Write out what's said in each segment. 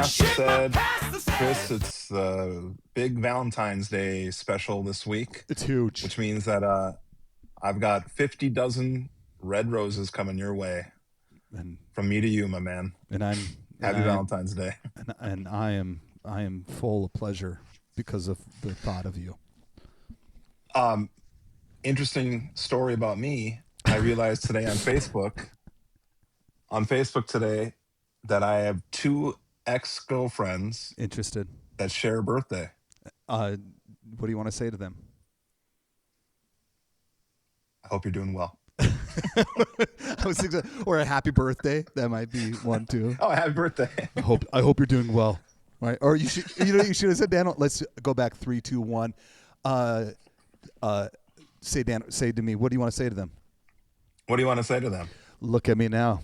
have to say, Kris, it's the big Valentine's Day special this week, It's huge. which means that I've got 50 dozen red roses coming your way And from me to you, my man. and I'm Happy and I'm Valentine's Day. and I am full of pleasure because of the thought of you. Um, Interesting story about me. I realized today on Facebook today, that I have two ex-girlfriends Interested. that share a birthday. What do you want to say to them? I hope you're doing well. I was thinking, or a happy birthday. That might be one too. Oh, happy birthday. I hope you're doing well. Right? Or you should you should have said, Dano. Let's go back 3, 2, 1. Say, Dano, say to me, what do you want to say to them? What do you want to say to them? Look at me now.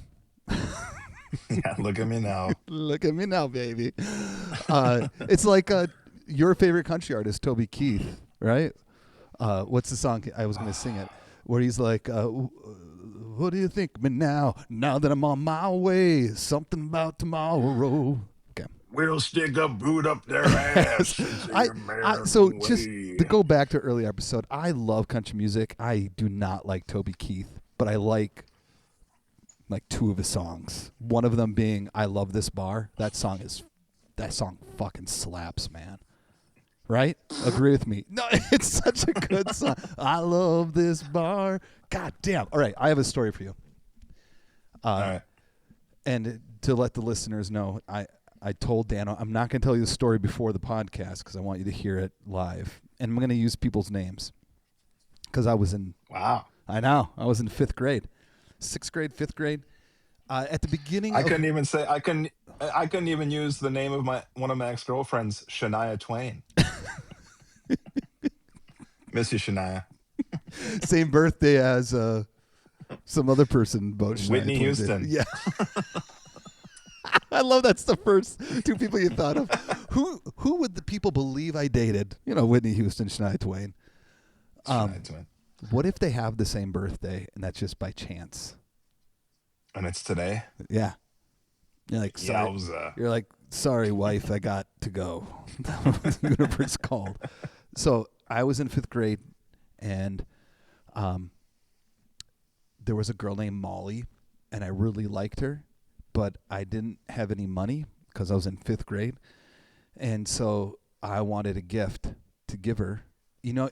Yeah, look at me now. Look at me now, baby. It's like your favorite country artist, Toby Keith, right? What's the song? I was going to sing it. Where he's like, what do you think of me now? Now that I'm on my way, something about tomorrow. Okay. We'll stick a boot up their ass. So just to go back to early episode, I love country music. I do not like Toby Keith, but I like two of his songs. One of them being "I Love This Bar." That song fucking slaps, man. Right? Agree with me. No, it's such a good song. I love this bar. God damn. All right, I have a story for you. All right. And to let the listeners know, I told Dano, I'm not going to tell you the story before the podcast because I want you to hear it live. And I'm going to use people's names because I was in... Wow. I know. I was in 5th grade. 6th grade, 5th grade. At the beginning I couldn't even use the name of one of my ex-girlfriends, Shania Twain. Miss you, Shania. Same birthday as some other person, Whitney Houston. Yeah. I love that's the first two people you thought of. Who would the people believe I dated? Whitney Houston, Shania Twain. Shania Twain. What if they have the same birthday and that's just by chance? And it's today? Yeah. You're like, sorry. Yowza. You're like, sorry, wife, I got to go. The universe called. So I was in 5th grade, and there was a girl named Molly, and I really liked her, but I didn't have any money because I was in 5th grade. And so I wanted a gift to give her. In our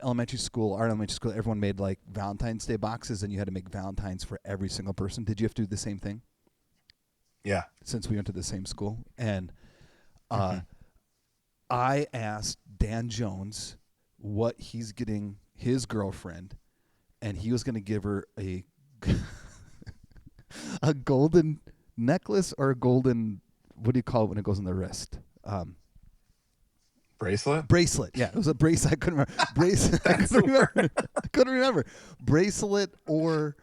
elementary school, everyone made like Valentine's Day boxes, and you had to make Valentines for every single person. Did you have to do the same thing? Yeah. Since we went to the same school. And I asked Dan Jones what he's getting his girlfriend, and he was going to give her a a golden necklace or a golden, what do you call it when it goes on the wrist? Bracelet? Yeah, it was a bracelet. I couldn't remember. Bracelet. I couldn't remember. Bracelet or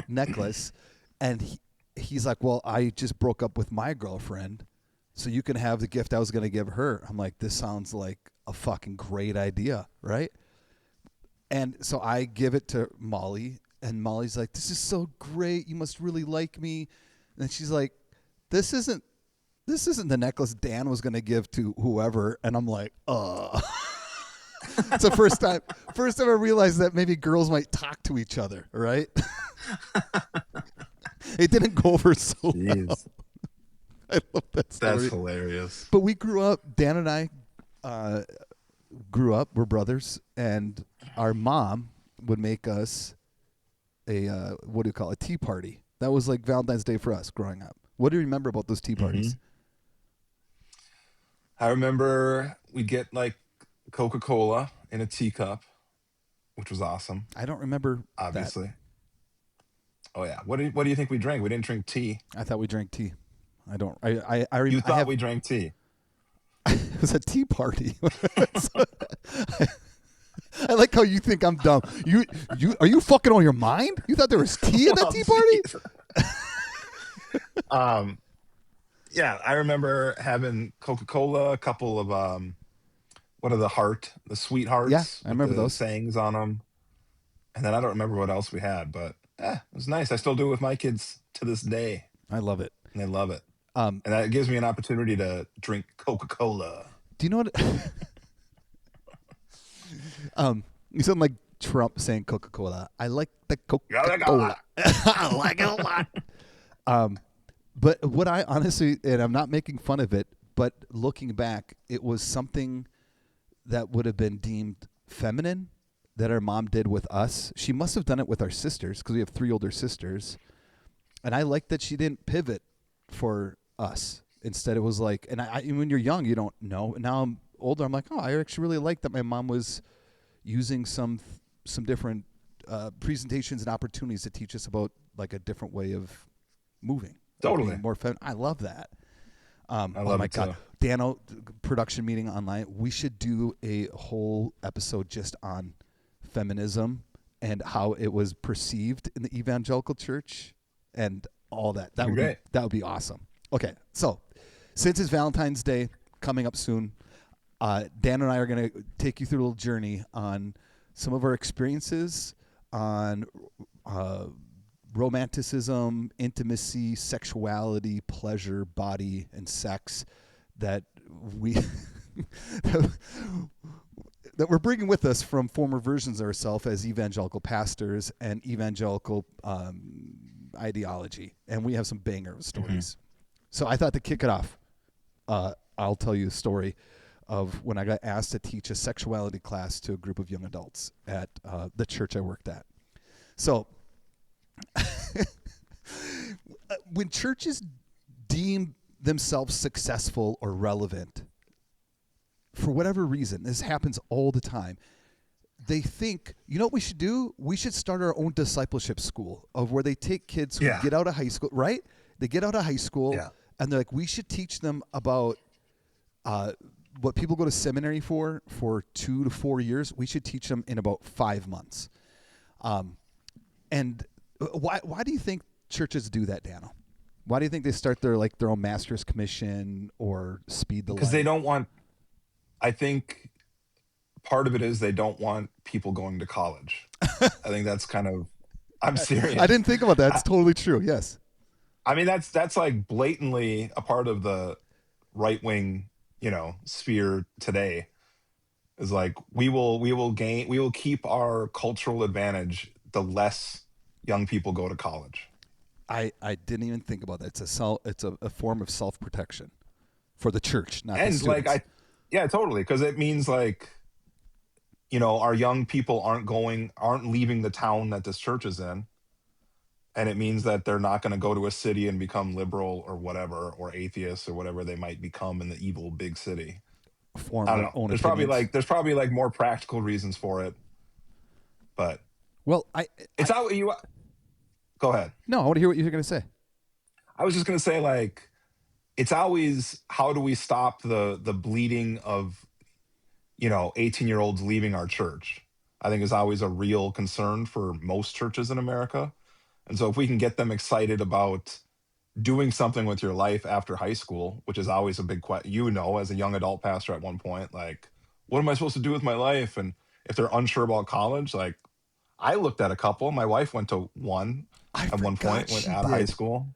necklace. And he's like, well, I just broke up with my girlfriend, so you can have the gift I was going to give her. I'm like, this sounds like a fucking great idea, right? And so I give it to Molly, and Molly's like, this is so great. You must really like me. And she's like, this isn't the necklace Dan was going to give to whoever. And I'm like, It's the first time I realized that maybe girls might talk to each other, right? It didn't go over so well. I love that story. That's hilarious. But we grew up, Dan and I grew up, we're brothers, and our mom would make us a tea party. That was like Valentine's Day for us growing up. What do you remember about those tea parties? I remember we'd get like Coca-Cola in a teacup, which was awesome. I don't remember obviously. That. Oh yeah. What do you think we drank? We didn't drink tea. I thought we drank tea. I don't. You thought we drank tea? It was a tea party. I like how you think I'm dumb. You are you fucking on your mind? You thought there was tea at that tea party? Yeah, I remember having Coca-Cola, a couple of what are the sweethearts? Yeah, I remember those sayings on them. And then I don't remember what else we had, but it was nice. I still do it with my kids to this day. I love it. And they love it. and that gives me an opportunity to drink Coca-Cola. Do you know what? You sound like Trump saying Coca-Cola. I like the Coca-Cola. Coca-Cola. I like it a lot. But what I honestly, and I'm not making fun of it, but looking back, it was something that would have been deemed feminine that our mom did with us. She must have done it with our sisters because we have 3 older sisters. And I like that she didn't pivot for us. Instead, it was like, and when you're young, you don't know. Now I'm older. I'm like, oh, I actually really like that my mom was using some different presentations and opportunities to teach us about like a different way of moving. Totally. More I love that. I oh love my it God. too. Dano, production meeting online. We should do a whole episode just on feminism and how it was perceived in the evangelical church and all that. That'd be great. That would be awesome. Okay, so since it's Valentine's Day coming up soon, Dan and I are going to take you through a little journey on some of our experiences on romanticism, intimacy, sexuality, pleasure, body, and sex that we that we're bringing with us from former versions of ourselves as evangelical pastors and evangelical ideology. And we have some banger stories. So I thought to kick it off, I'll tell you a story of when I got asked to teach a sexuality class to a group of young adults at the church I worked at. So when churches deem themselves successful or relevant, for whatever reason, this happens all the time, they think, you know what we should do? We should start our own discipleship school of where they take kids who get out of high school, right? They get out of high school and they're like, we should teach them about what people go to seminary for 2 to 4 years. We should teach them in about 5 months. And why do you think churches do that, Dano? Why do you think they start their own master's commission or speed the light? Because they don't want, I think part of it is they don't want people going to college. I think that's kind of, I'm serious. I didn't think about that. It's totally true. Yes. I mean, that's like blatantly a part of the right-wing, sphere today, is like, we will keep our cultural advantage the less young people go to college. I didn't even think about that. It's a form of self-protection for the church, not the students. Totally, because it means like, our young people aren't leaving the town that this church is in, and it means that they're not going to go to a city and become liberal or whatever, or atheists or whatever they might become in the evil big city. Form I don't their know. own There's probably like more practical reasons for it, but it's how you. Go ahead. No, I want to hear what you're going to say. I was just going to say, like, it's always, how do we stop the bleeding of 18-year-olds leaving our church? I think is always a real concern for most churches in America. And so if we can get them excited about doing something with your life after high school, which is always a big question, as a young adult pastor at one point, like, what am I supposed to do with my life? And if they're unsure about college, like, I looked at a couple. My wife went to one at one point, went out of high school.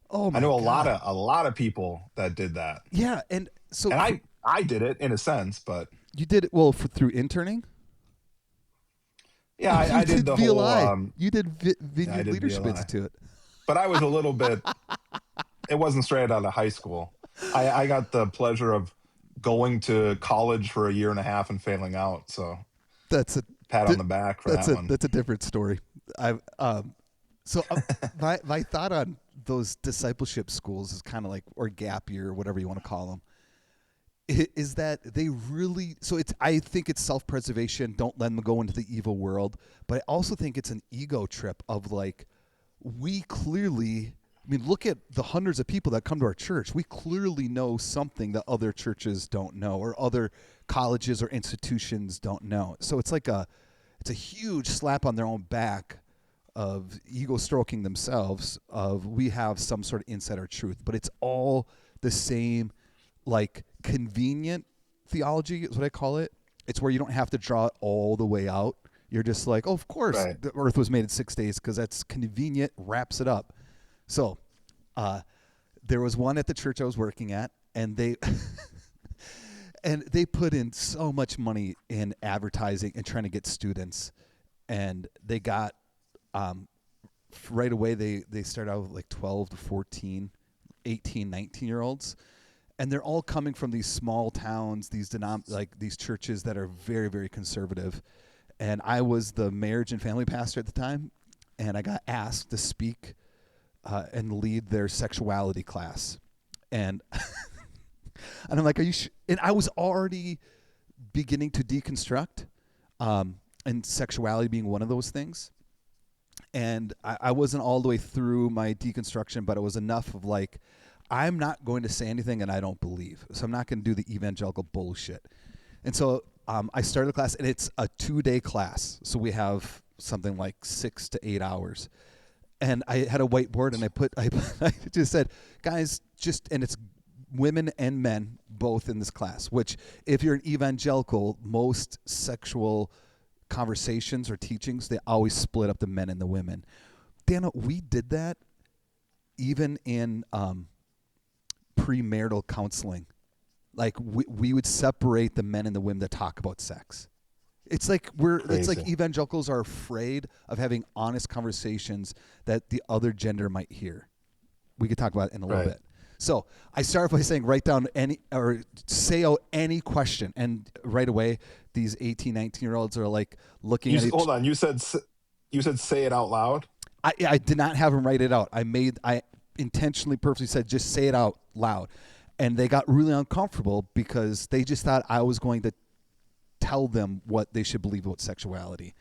Oh my I know God. a lot of people that did that. Yeah, and so I did it in a sense, but you did it through interning. Yeah, I did the VLI. whole. You did Vineyard Leadership VLI. Institute. But I was a little bit. It wasn't straight out of high school. I got the pleasure of going to college for a year and a half and failing out. So that's a pat on the back for that one. That's a different story. My thought on those discipleship schools is kind of like, or gap year, or whatever you want to call them, is that they really, I think it's self-preservation. Don't let them go into the evil world. But I also think it's an ego trip of like, we clearly, look at the hundreds of people that come to our church. We clearly know something that other churches don't know, or other colleges or institutions don't know. So it's like it's a huge slap on their own back of ego stroking themselves of, we have some sort of insider truth, but it's all the same, like, convenient theology is what I call it. It's where you don't have to draw it all the way out. You're just like, oh, of course, right, the earth was made in 6 days because that's convenient, wraps it up. So There was one at the church I was working at, and they and they put in so much money in advertising and trying to get students, and they got right away they start out with like 12 to 14, 18, 19 year olds, and they're all coming from these small towns, like these churches that are very, very conservative. And I was the marriage and family pastor at the time, and I got asked to speak and lead their sexuality class. And and I'm like, "Are you?" And I was already beginning to deconstruct, and sexuality being one of those things. And I wasn't all the way through my deconstruction, but it was enough of like, I'm not going to say anything and I don't believe, so I'm not going to do the evangelical bullshit. And so I started the class, and it's a 2-day class, so we have something like 6 to 8 hours. And I had a whiteboard, and I just said, guys, and it's women and men both in this class, which if you're an evangelical, most sexual conversations or teachings, they always split up the men and the women. Dano, we did that even in premarital counseling. Like we would separate the men and the women that talk about sex. It's like it's like evangelicals are afraid of having honest conversations that the other gender might hear. We could talk about it in a little bit. So I started by saying, write down say out any question. And right away, these 18, 19-year-olds are like looking at each. Hold on. You said say it out loud? I did not have them write it out. I intentionally, purposely said, just say it out loud. And they got really uncomfortable because they just thought I was going to tell them what they should believe about sexuality.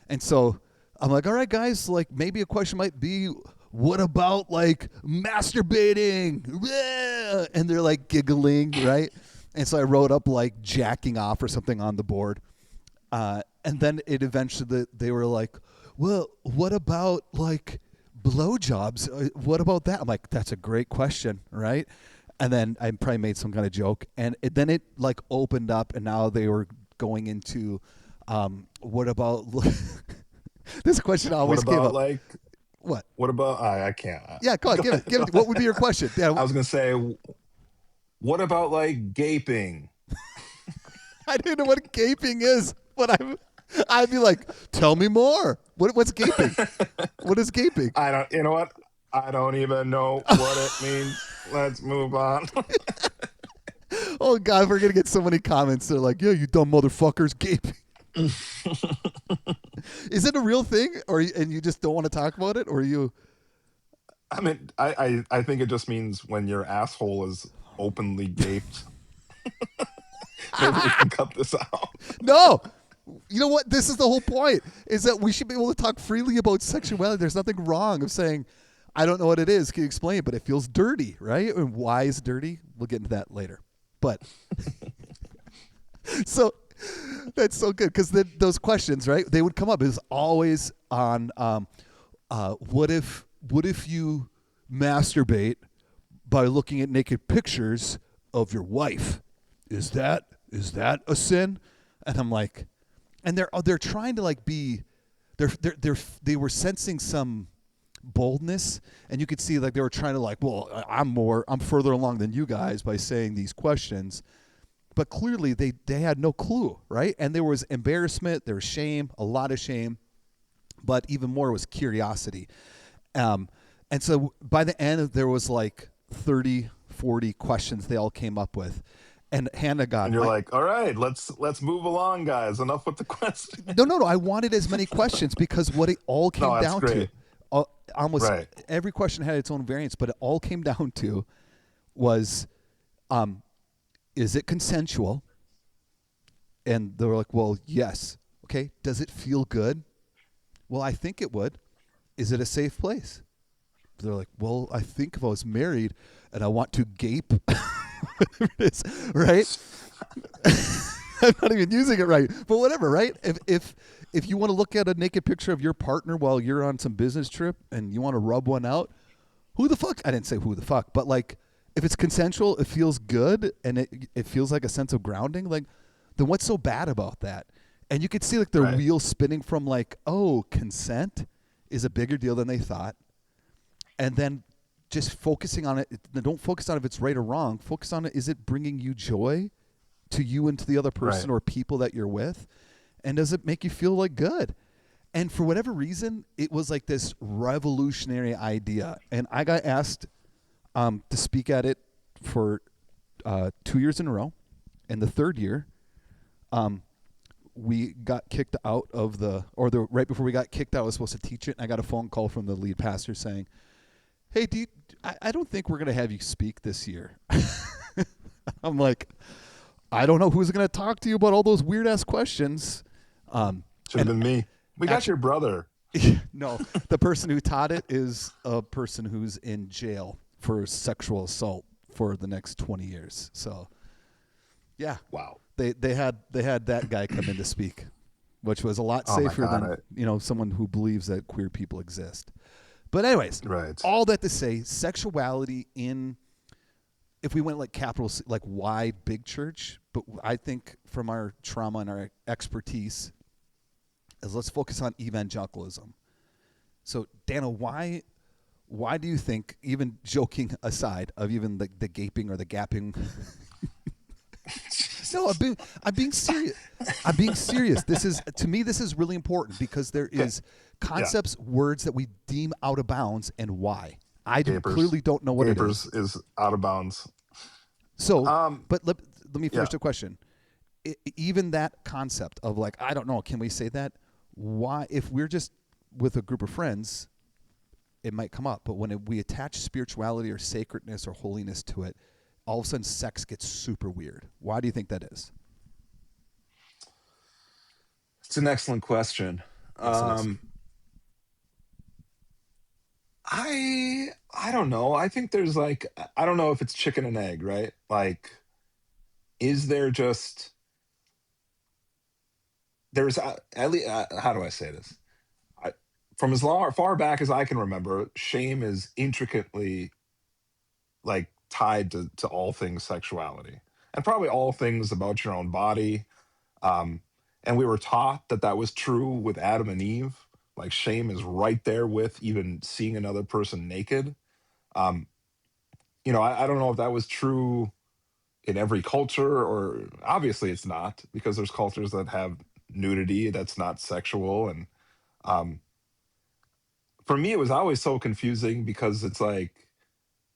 And so I'm like, all right, guys, like maybe a question might be, what about like masturbating? And they're like giggling, right? And so I wrote up like jacking off or something on the board. And then it eventually, they were like, well, what about like blowjobs? What about that? I'm like, that's a great question, right? And then I probably made some kind of joke. And then it like opened up, and now they were going into what about this question always came up. Like, what? What about I can't. Yeah, go on, give it. What would be your question? Yeah, I was gonna say, what about like gaping? I didn't know what gaping is, but I'd be like, tell me more. What's gaping? What is gaping? I don't. You know what? I don't even know what it means. Let's move on. Oh God, we're gonna get so many comments. They're like, "Yeah, you dumb motherfuckers, gaping." Is it a real thing, and you just don't want to talk about it, or you? I mean, I think it just means when your asshole is openly gaped. Maybe we can cut this out. No. You know what? This is the whole point, is that we should be able to talk freely about sexuality. There's nothing wrong of saying, I don't know what it is. Can you explain it? But it feels dirty, right? And why is it dirty? We'll get into that later. But so that's so good, because those questions, right? They would come up. It was always on what if you masturbate by looking at naked pictures of your wife? Is that a sin? And I'm like, and they're trying to like be, they were sensing some boldness, and you could see like they were trying to like, well, I'm further along than you guys by saying these questions, but clearly they had no clue, right? And there was embarrassment, there was shame, a lot of shame, but even more was curiosity. And so by the end, there was like 30, 40 questions they all came up with. And Hannah got. And you're like, all right, let's move along, guys. Enough with the questions. No. I wanted as many questions because what it all came down to, almost every question had its own variance, but it all came down to was, is it consensual? And they were like, well, yes. Okay. Does it feel good? Well, I think it would. Is it a safe place? They're like, well, I think if I was married and I want to gape, whatever it is, right? I'm not even using it right, but whatever, right? If you want to look at a naked picture of your partner while you're on some business trip and you want to rub one out, who the fuck? I didn't say who the fuck, but like, if it's consensual, it feels good, and it feels like a sense of grounding, like, then what's so bad about that? And you could see like the wheel spinning from like, oh, consent is a bigger deal than they thought. And then just focusing on it. Don't focus on if it's right or wrong. Focus on it. Is it bringing you joy to you and to the other Right. person or people that you're with? And does it make you feel like good? And for whatever reason, it was like this revolutionary idea. And I got asked to speak at it for 2 years in a row. And the third year, we got kicked out of right before we got kicked out, I was supposed to teach it. And I got a phone call from the lead pastor saying, hey, I don't think we're going to have you speak this year. I'm like, I don't know who's going to talk to you about all those weird ass questions. Should have And been me. We got your brother. no, the person who taught it is a person who's in jail for sexual assault for the next 20 years. So, yeah, Wow. they had that guy come in to speak, which was a lot Oh my safer God. than someone who believes that queer people exist. But anyways, Right. all that to say, sexuality if we went like like wide big church, but I think from our trauma and our expertise, is let's focus on evangelicalism. So, Dano, why do you think, even joking aside of even the gaping or the gapping? No, I'm being serious. I'm being serious. To me, this is really important because there is concepts, words that we deem out of bounds, and why. Gapers. Clearly don't know what Gapers it is. is out of bounds. So, Um, but let me finish yeah. the question. Even that concept of like, I don't know, can we say that? Why, if we're just with a group of friends, it might come up. But when we attach spirituality or sacredness or holiness to it, all of a sudden sex gets super weird. Why do you think that is? It's an excellent question. Yes, it is. Um, I don't know. I think there's like I don't know if it's chicken and egg, right? Like, is there just there's at least how do I say this? I, from as long far back as I can remember, shame is intricately like tied to all things sexuality and probably all things about your own body. Um, and we were taught that that was true with Adam and Eve. Like shame is right there with even seeing another person naked. Um, I don't know if that was true in every culture, or obviously it's not, because there's cultures that have nudity that's not sexual. And um, for me, it was always so confusing because it's like,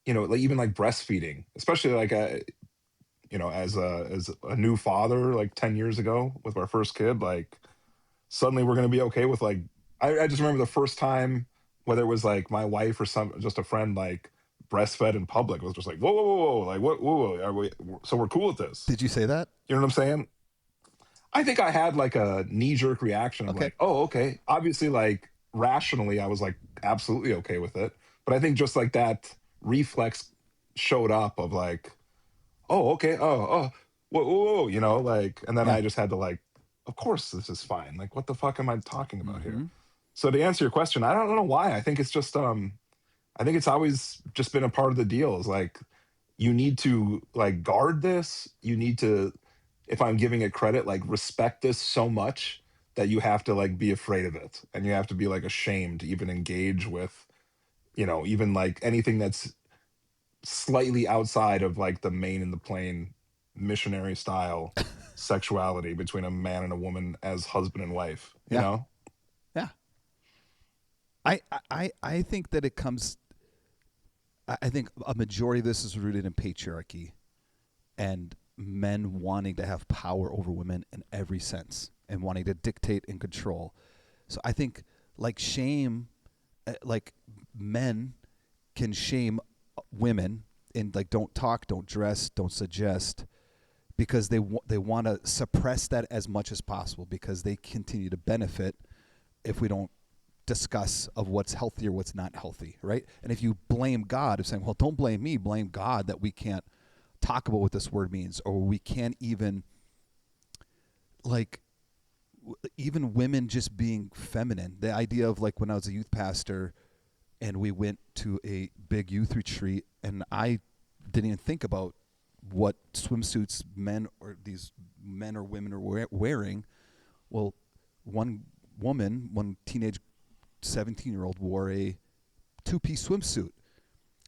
like even like breastfeeding, especially like as a new father like 10 years ago with our first kid, like suddenly we're going to be okay with like I just remember the first time, whether it was like my wife or just a friend, like breastfed in public, it was just like whoa, whoa, whoa, whoa, like what, whoa, whoa, are we, so we're cool with this, Did you say that? you know what I'm saying? I think I had like a knee-jerk reaction of Okay. like, oh, okay, obviously, like rationally I was like absolutely okay with it, but I think just like that reflex showed up of like, oh, okay, oh, whoa, whoa, whoa, like, and then Yeah. I just had to like, of course this is fine. Like, what the fuck am I talking about here? Mm-hmm. So to answer your question, I don't know why. I think it's just, I think it's always just been a part of the deal. Is like, you need to like guard this. You need to, if I'm giving it credit, like respect this so much that you have to like be afraid of it, and you have to be like ashamed to even engage with, even like anything that's slightly outside of like the main and the plain missionary style sexuality between a man and a woman as husband and wife, Yeah. Yeah. I think that it comes. I think a majority of this is rooted in patriarchy and men wanting to have power over women in every sense and wanting to dictate and control. So I think like shame, like men can shame women and like don't talk, don't dress, don't suggest because they want to suppress that as much as possible because they continue to benefit if we don't discuss of what's healthy or what's not healthy, right? And if you blame God of saying, well, don't blame me, blame God that we can't talk about what this word means, or we can't even like even women just being feminine. The idea of like when I was a youth pastor and we went to a big youth retreat and I didn't even think about what swimsuits men or women are wearing. Well, one teenage 17-year-old wore a two-piece swimsuit.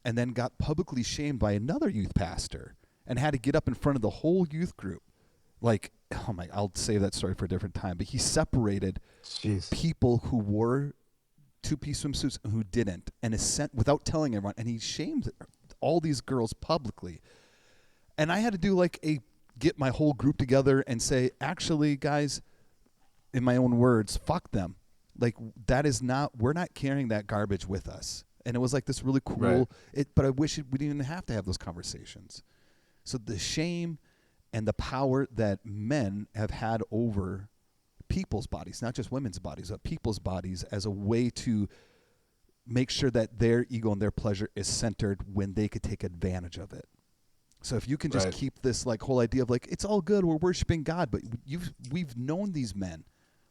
and then got publicly shamed by another youth pastor and had to get up in front of the whole youth group. Like, oh my, I'll save that story for a different time. But he separated Jeez. people who wore two-piece swimsuits and who didn't, and is sent without telling everyone. And he shamed all these girls publicly. And I had to do like get my whole group together and say, actually, guys, in my own words, fuck them. Like, that is not, we're not carrying that garbage with us. And it was like this really cool, Right. but I wish we didn't even have to have those conversations. So the shame and the power that men have had over people's bodies, not just women's bodies, but people's bodies, as a way to make sure that their ego and their pleasure is centered when they could take advantage of it. So if you can just Right. keep this like whole idea of like, it's all good, we're worshiping God, but we've known these men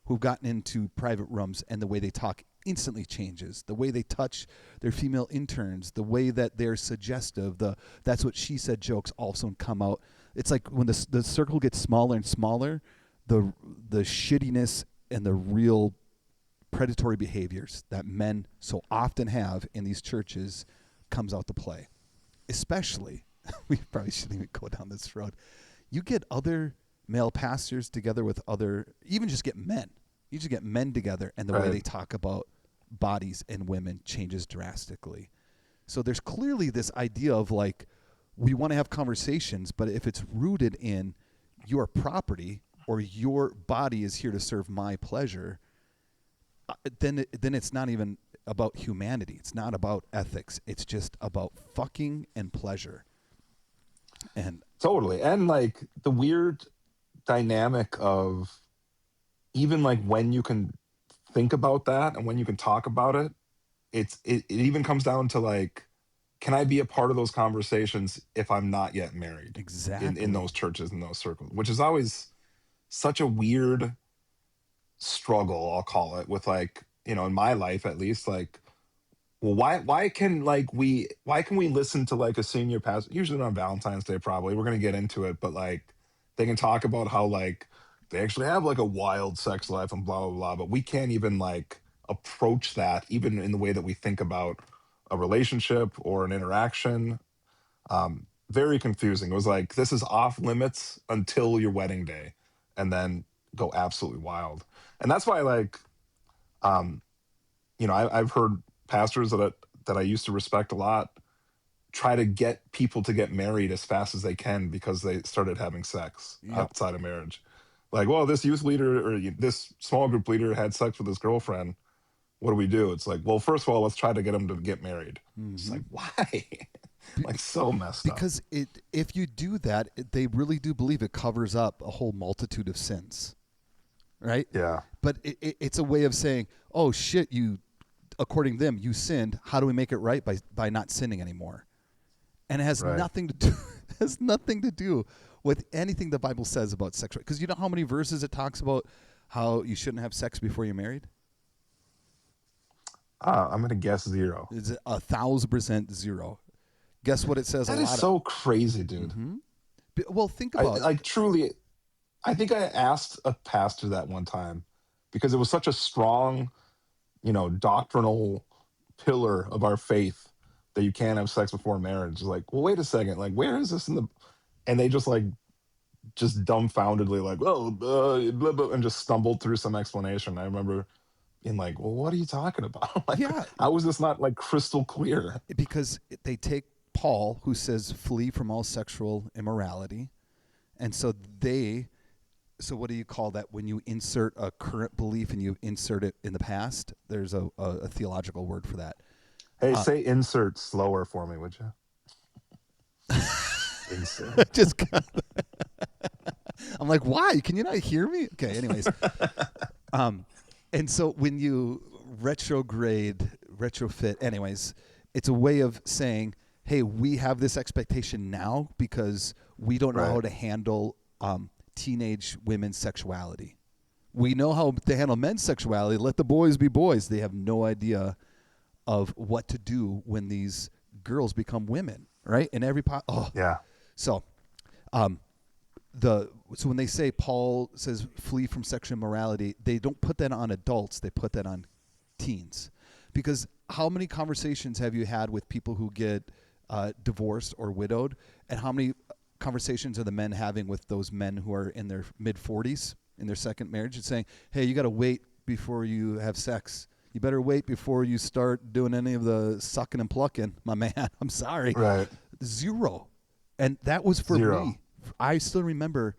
who've gotten into private rooms, and the way they talk instantly changes. The way they touch their female interns, the way that they're suggestive, that's what she said jokes also come out. It's like when the circle gets smaller and smaller, the shittiness and the real predatory behaviors that men so often have in these churches comes out to play. Especially, we probably shouldn't even go down this road. You get other male pastors together with even just get men. You just get men together, and the way Right. they talk about bodies and women changes drastically. So there's clearly this idea of like, we want to have conversations, but if it's rooted in your property or your body is here to serve my pleasure, then it's not even about humanity. It's not about ethics. It's just about fucking and pleasure. And Totally. And like the weird dynamic of even like when you can think about that and when you can talk about it, it even comes down to like, can I be a part of those conversations if I'm not yet married in those exactly. churches, in those circles, which is always such a weird struggle, I'll call it, with like, in my life at least, like, well, why can we listen to like a senior pastor, usually on Valentine's Day, probably, we're gonna get into it, but like they can talk about how like they actually have like a wild sex life and blah blah blah, but we can't even like approach that even in the way that we think about a relationship or an interaction. Very confusing. It was like this is off limits until your wedding day, and then go absolutely wild. And that's why like um I've heard pastors that I used to respect a lot try to get people to get married as fast as they can because they started having sex Yep. outside of marriage. Like, well, this youth leader or this small group leader had sex with his girlfriend. What do we do? It's like, well, first of all, let's try to get him to get married. It's Mm-hmm. like, why? Like, so messed up. Because if you do that, they really do believe it covers up a whole multitude of sins, right? Yeah. But it's a way of saying, oh shit, according to them, you sinned. How do we make it right by not sinning anymore? And it has Right. nothing to do has nothing to do with anything the Bible says about sex. Because you know how many verses it talks about how you shouldn't have sex before you're married? I'm gonna guess zero. It's 1,000% zero. Guess what it says a That is lot of. so crazy, dude. Mm-hmm. Well, think I about. like truly. I think I asked a pastor that one time because it was such a strong, doctrinal pillar of our faith that you can't have sex before marriage. It's like, well, wait a second, like, where is this in the? And they just dumbfoundedly like, oh, blah, blah, and just stumbled through some explanation. I remember being like, well, what are you talking about? Like, Yeah, how is this not like crystal clear? because they take Paul, who says flee from all sexual immorality, and so what do you call that when you insert a current belief and you insert it in the past? There's a theological word for that. Hey, say insert slower for me, would you? Insert. Just I'm like, why? Can you not hear me? Okay, anyways. And so when you retrofit, anyways, it's a way of saying, hey, we have this expectation now because we don't know Right. how to handle teenage women's sexuality. We know how to handle men's sexuality. Let the boys be boys. They have no idea of what to do when these girls become women, right? And Yeah. so um, so when they say Paul says flee from sexual immorality, they don't put that on adults. They put that on teens, Because how many conversations have you had with people who get divorced or widowed, and how many conversations are the men having with those men who are in their mid 40s in their second marriage and saying, "Hey, you got to wait before you have sex. You better wait before you start doing any of the sucking and plucking, my man." I'm sorry. Right. Zero. And that was for Zero. me. I still remember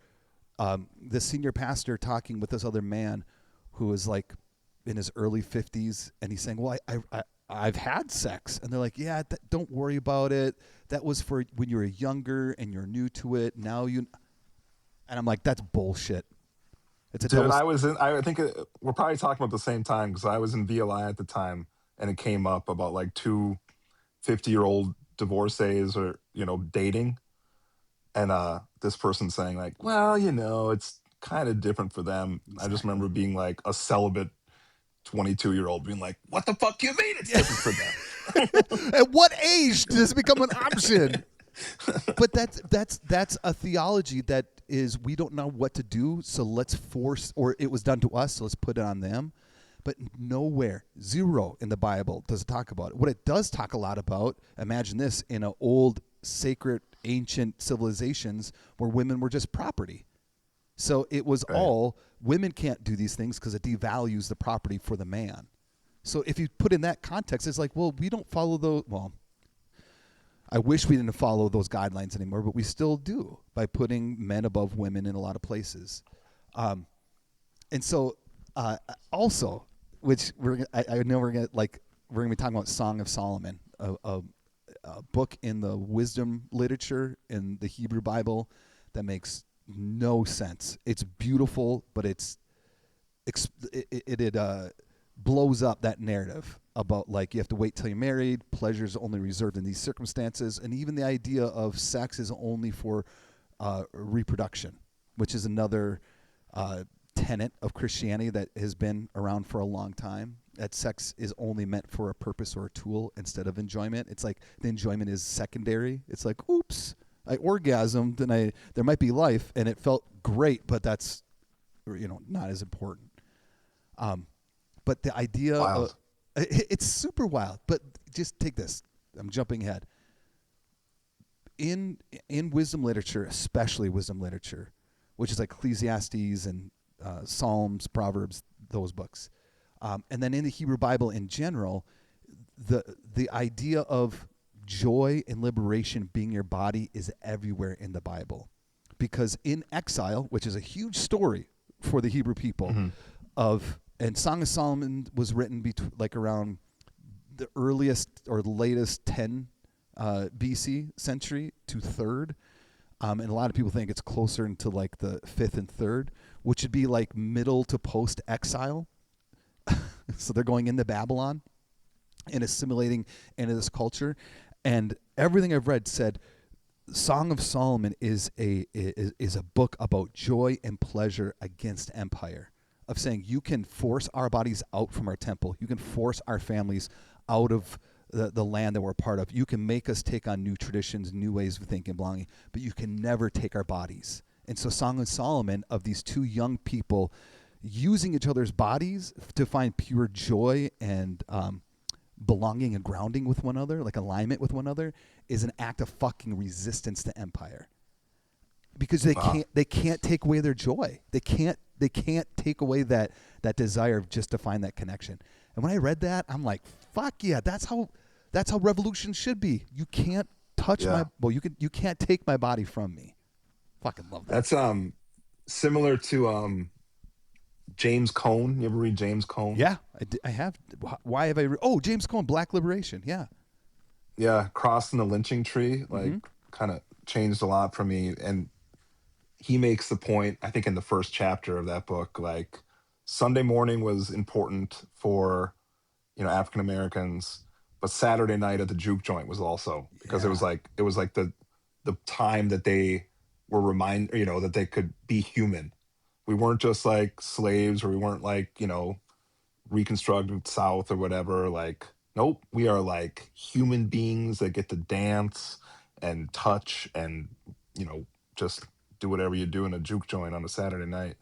the senior pastor talking with this other man who was like in his early 50s, and he's saying, "Well, I've had sex," and they're like, "Yeah, don't worry about it. That was for when you were younger and you're new to it. Now you," and I'm like, "That's bullshit. It's a Dude, double." I think we're probably talking about the same time because I was in VLI at the time and it came up about like two 50-year-old divorcees or, dating. And this person saying, like, well, it's kind of different for them. I just Exactly. remember being like a celibate 22-year-old being like, what the fuck you mean it's different for them? At what age does it become an option? But that's a theology that is, we don't know what to do, so let's force, or it was done to us, so let's put it on them. But nowhere, zero in the Bible does it talk about it. What it does talk a lot about, imagine this, in an old sacred ancient civilizations where women were just property. So it was Right. all women can't do these things because it devalues the property for the man. So if you put in that context, it's like, well, we don't follow those. Well, I wish we didn't follow those guidelines anymore, but we still do by putting men above women in a lot of places. And so, also, which I know we're gonna be talking about Song of Solomon, a book in the wisdom literature in the Hebrew Bible that makes no sense. It's beautiful, but it blows up that narrative about like you have to wait till you're married, pleasure's only reserved in these circumstances, and even the idea of sex is only for reproduction, which is another tenet of Christianity that has been around for a long time. That sex is only meant for a purpose or a tool instead of enjoyment. It's like the enjoyment is secondary. It's like, oops, I orgasmed and there might be life and it felt great, but that's not as important. But the idea of Wild. it's super wild. But just take this. I'm jumping ahead. In wisdom literature, especially wisdom literature, which is like Ecclesiastes and Psalms, Proverbs, those books, and then in the Hebrew Bible in general, the idea of joy and liberation being your body is everywhere in the Bible, because in exile, which is a huge story for the Hebrew people, Hmm. of and Song of Solomon was written like around the earliest or latest 10 BC century to third. And a lot of people think it's closer into like the fifth and third, which would be like middle to post exile. So they're going into Babylon and assimilating into this culture. And everything I've read said Song of Solomon is a book about joy and pleasure against empire. Of saying you can force our bodies out from our temple, you can force our families out of the land that we're part of. You can make us take on new traditions, new ways of thinking, belonging, but you can never take our bodies. And so, Song of Solomon, of these two young people using each other's bodies to find pure joy and belonging and grounding with one another, like alignment with one another, is an act of fucking resistance to empire. Because Wow. they can't take away their joy. They can't take away that desire of just to find that connection. And when I read that, I'm like, fuck yeah, that's how revolution should be. You can't touch Yeah. you can't take my body from me. Fucking love that. That's similar to James Cone. You ever read James Cone? Yeah, I have. Why have I? Oh, James Cone, Black Liberation. Yeah. Yeah, Crossing the Lynching Tree, like Mm-hmm. kind of changed a lot for me. And he makes the point, I think in the first chapter of that book, like Sunday morning was important for, African Americans, but Saturday night at the juke joint was also because Yeah. it was like the time that they were that they could be human. We weren't just like slaves or we weren't like, reconstructed South or whatever. Like, nope, we are like human beings that get to dance and touch and, you know, just do whatever you do in a juke joint on a Saturday night.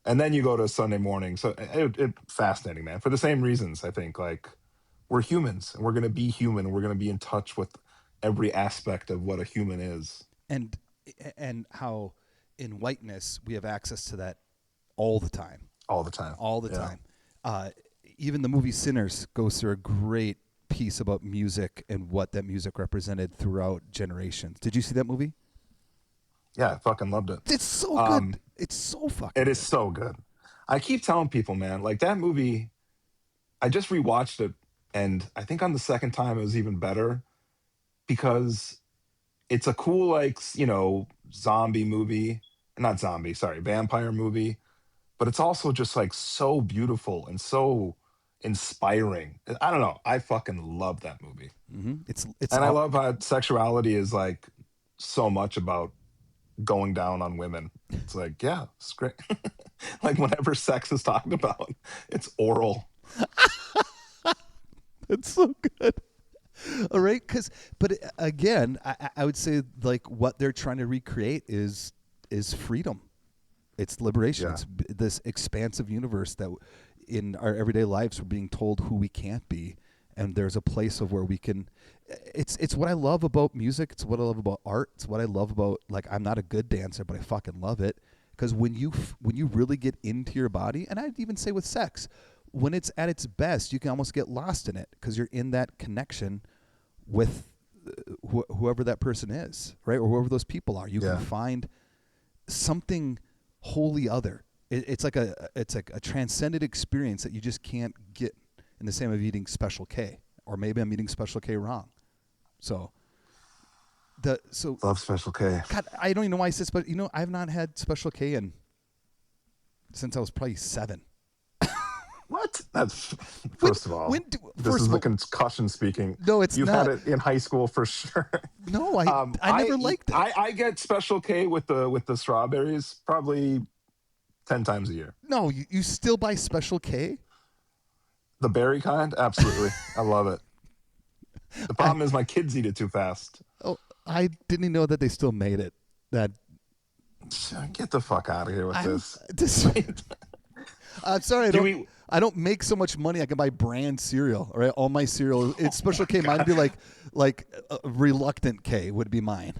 And then you go to Sunday morning. So it fascinating, man. For the same reasons, I think, like we're humans and we're going to be human. And we're going to be in touch with every aspect of what a human is and and how in whiteness we have access to that all the time, all the time. all the Yeah. time. Uh, Even the movie Sinners goes through a great piece about music and what that music represented throughout generations. Did you see that movie? Yeah, I fucking loved it. It's so Um, good. It's so fucking it is good. so good. I keep telling people, man, like that movie, I just rewatched it and I think on the second time it was even better because it's a cool, like, zombie movie. Not zombie, sorry, vampire movie. But it's also just like so beautiful and so inspiring. I don't know. I fucking love that movie. It's And I all, love how sexuality is like so much about going down on women. It's like, yeah, it's great. Like whenever sex is talked about, it's oral. it's so good. All right, but again, I would say like what they're trying to recreate is freedom. It's liberation. Yeah. It's this expansive universe that in our everyday lives we're being told who we can't be, and there's a place of where we can. It's what I love about music. It's what I love about art. It's what I love about, like, I'm not a good dancer, but I fucking love it because when you really get into your body, and I'd even say with sex, when it's at its best, you can almost get lost in it because you're in that connection with whoever that person is, right, or whoever those people are. You can Yeah. find something wholly other. It's like a transcendent experience that you just can't get in the same of eating Special K, or maybe I'm eating Special K wrong. So Love Special K. God, I don't even know why I said but I've not had Special K since I was probably 7. What? That's first of all. This First is of the all, concussion speaking. no, it's You've not. had it in high school for sure. No, I never liked it. I get Special K with the strawberries probably 10 times a year. No, you still buy Special K? The berry kind, absolutely. I love it. The problem is my kids eat it too fast. Oh, I didn't even know that they still made it. That Get the fuck out of here with this. I'm sorry, Do we- I don't make so much money I can buy brand cereal. All right, all my cereal, it's Special K. Mine would be like Reluctant K would be mine.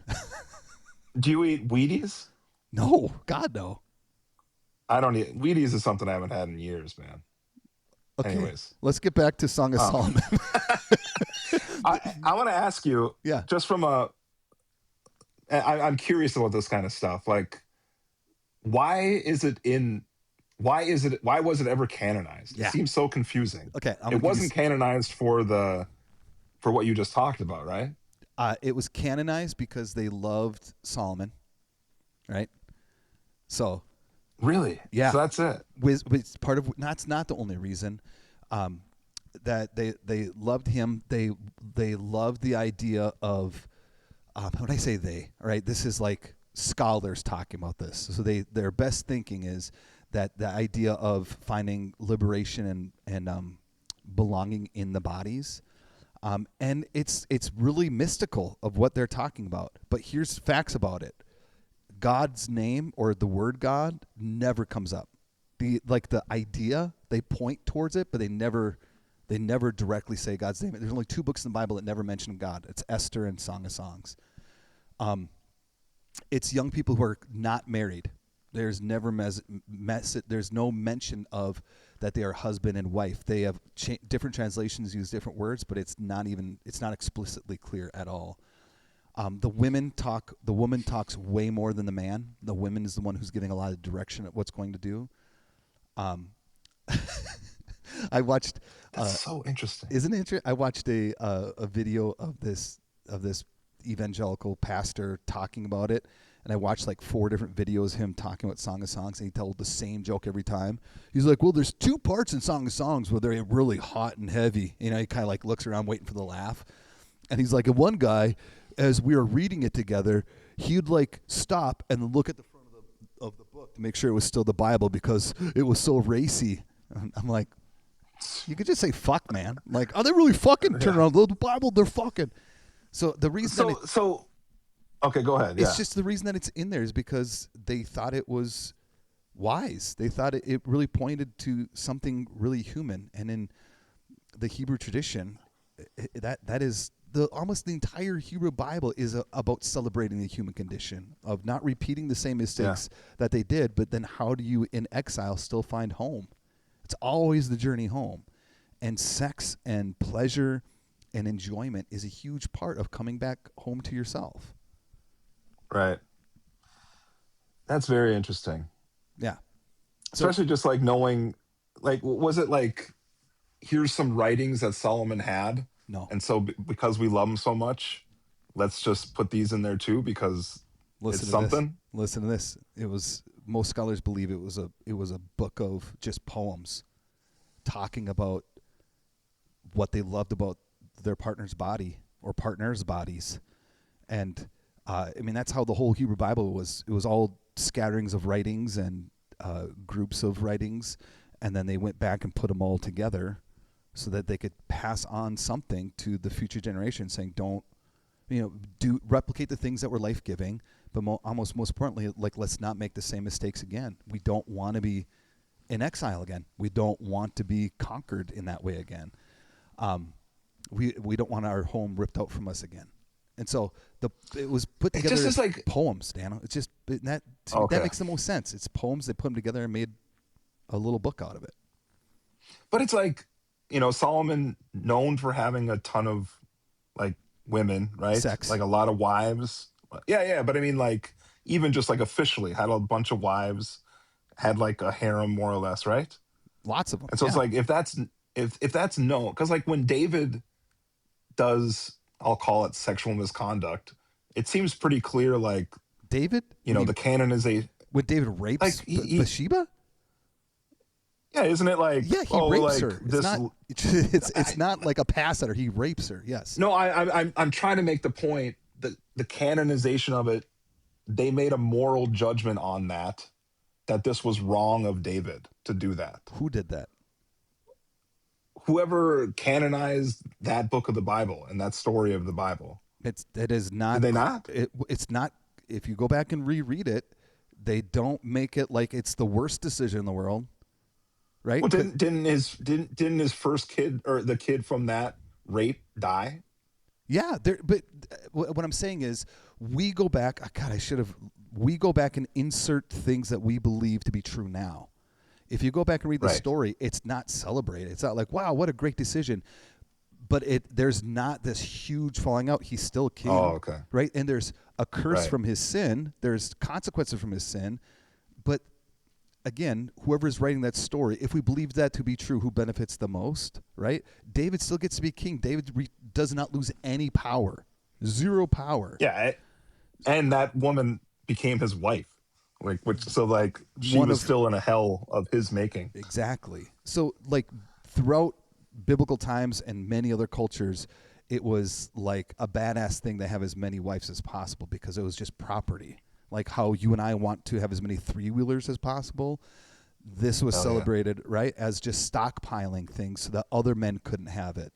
Do you eat Wheaties? No, God no. I don't eat Wheaties is something I haven't had in years, man. Okay, Anyways, let's get back to Song of Solomon. I want to ask you, Yeah. just from I'm curious about this kind of stuff. Like, why was it ever canonized? Yeah. It seems so confusing. Okay, It wasn't canonized for what you just talked about, right? It was canonized because they loved Solomon, right? So Really? yeah, So that's it. with part of that's not the only reason that they loved him. They loved the idea of when I say they, all right, this is like scholars talking about this. So their best thinking is that the idea of finding liberation and belonging in the bodies. And it's really mystical of what they're talking about. But here's facts about it. God's name or the word God never comes up. The idea, they point towards it, but they never directly say God's name. There's only 2 books in the Bible that never mention God. It's Esther and Song of Songs. It's young people who are not married. There's never there's no mention of that they are husband and wife. They have different translations use different words, but it's not explicitly clear at all. The woman talks way more than the man. The woman is the one who's giving a lot of direction at what's going to do. I watched. That's so interesting. Isn't it interesting? I watched a video of this evangelical pastor talking about it, and I watched like 4 different videos of him talking about Song of Songs, and he told the same joke every time. He's like, well, there's 2 parts in Song of Songs where they're really hot and heavy. He kind of like looks around waiting for the laugh, and he's like, and one guy, as we were reading it together, he'd like stop and look at the front of the book to make sure it was still the Bible because it was so racy. And I'm like, you could just say fuck, man. Like, are they really fucking? Turn around the Bible, they're fucking. So the reason okay, go ahead. it's just the reason that it's in there is because they thought it was wise. They thought it really pointed to something really human. And in the Hebrew tradition, that is the almost the entire Hebrew Bible is about celebrating the human condition of not repeating the same Yeah. mistakes that they did, but then how do you in exile still find home? It's always the journey home, and sex and pleasure and enjoyment is a huge part of coming back home to yourself. Right. That's very interesting. Yeah. So Especially just like knowing, like, was it like, here's some writings that Solomon had, no, and so because we love him so much, let's just put these in there too because it's listen to this. something. Listen to this. It was most scholars believe it was a book of just poems talking about what they loved about their partner's body or partners' bodies, and I mean that's how the whole Hebrew Bible was. It was all scatterings of writings and groups of writings, and then they went back and put them all together so that they could pass on something to the future generation, saying, "Don't do replicate the things that were life giving, but almost most importantly, like let's not make the same mistakes again. We don't want to be in exile again. We don't want to be conquered in that way again. Um, we don't want our home ripped out from us again." And so it was put It together just as is like, poems, Dano. It's just that to me, that okay, makes the most sense. It's poems. They put them together and made a little book out of it. but it's like, Solomon known for having a ton of like women, right? Sex, Like a lot of wives. Yeah, yeah. But I mean, like, even just like officially had a bunch of wives, had like a harem more or less, right? lots of them. And so it's Yeah, like if that's known, because like when David does, I'll call it sexual misconduct, it seems pretty clear, like, David. You the mean canon is a, when David like, rapes Bathsheba? yeah, isn't it like, Yeah, he oh, rapes like her. It's this, not. It's I, not like a pass at her. He rapes her. Yes. no, I'm trying to make the point that the canonization of it, they made a moral judgment on that this was wrong of David to do that. Who did that? Whoever canonized that book of the Bible and that story of the Bible, It is did not. they not? It's not. If you go back and reread it, they don't make it like it's the worst decision in the world, right? Well, didn't his first kid or the kid from that rape die? Yeah, but what I'm saying is, we go back. God, I should have. We go back and insert things that we believe to be true now. If you go back and read the Right. story, it's not celebrated. It's not like, wow, what a great decision. But there's not this huge falling out. He's still Oh, king, okay. right? And there's a curse Right. from his sin. There's consequences from his sin. But again, whoever's writing that story, if we believe that to be true, who benefits the most, right? David still gets to be king. David does not lose any power, zero power. Yeah, and that woman became his wife. Like, which, so like she One was of still in a hell of his making. Exactly. So, like, throughout biblical times and many other cultures, it was like a badass thing to have as many wives as possible because it was just property. Like how you and I want to have as many three-wheelers as possible. This was Hell yeah. celebrated, right, as just stockpiling things so that other men couldn't have it.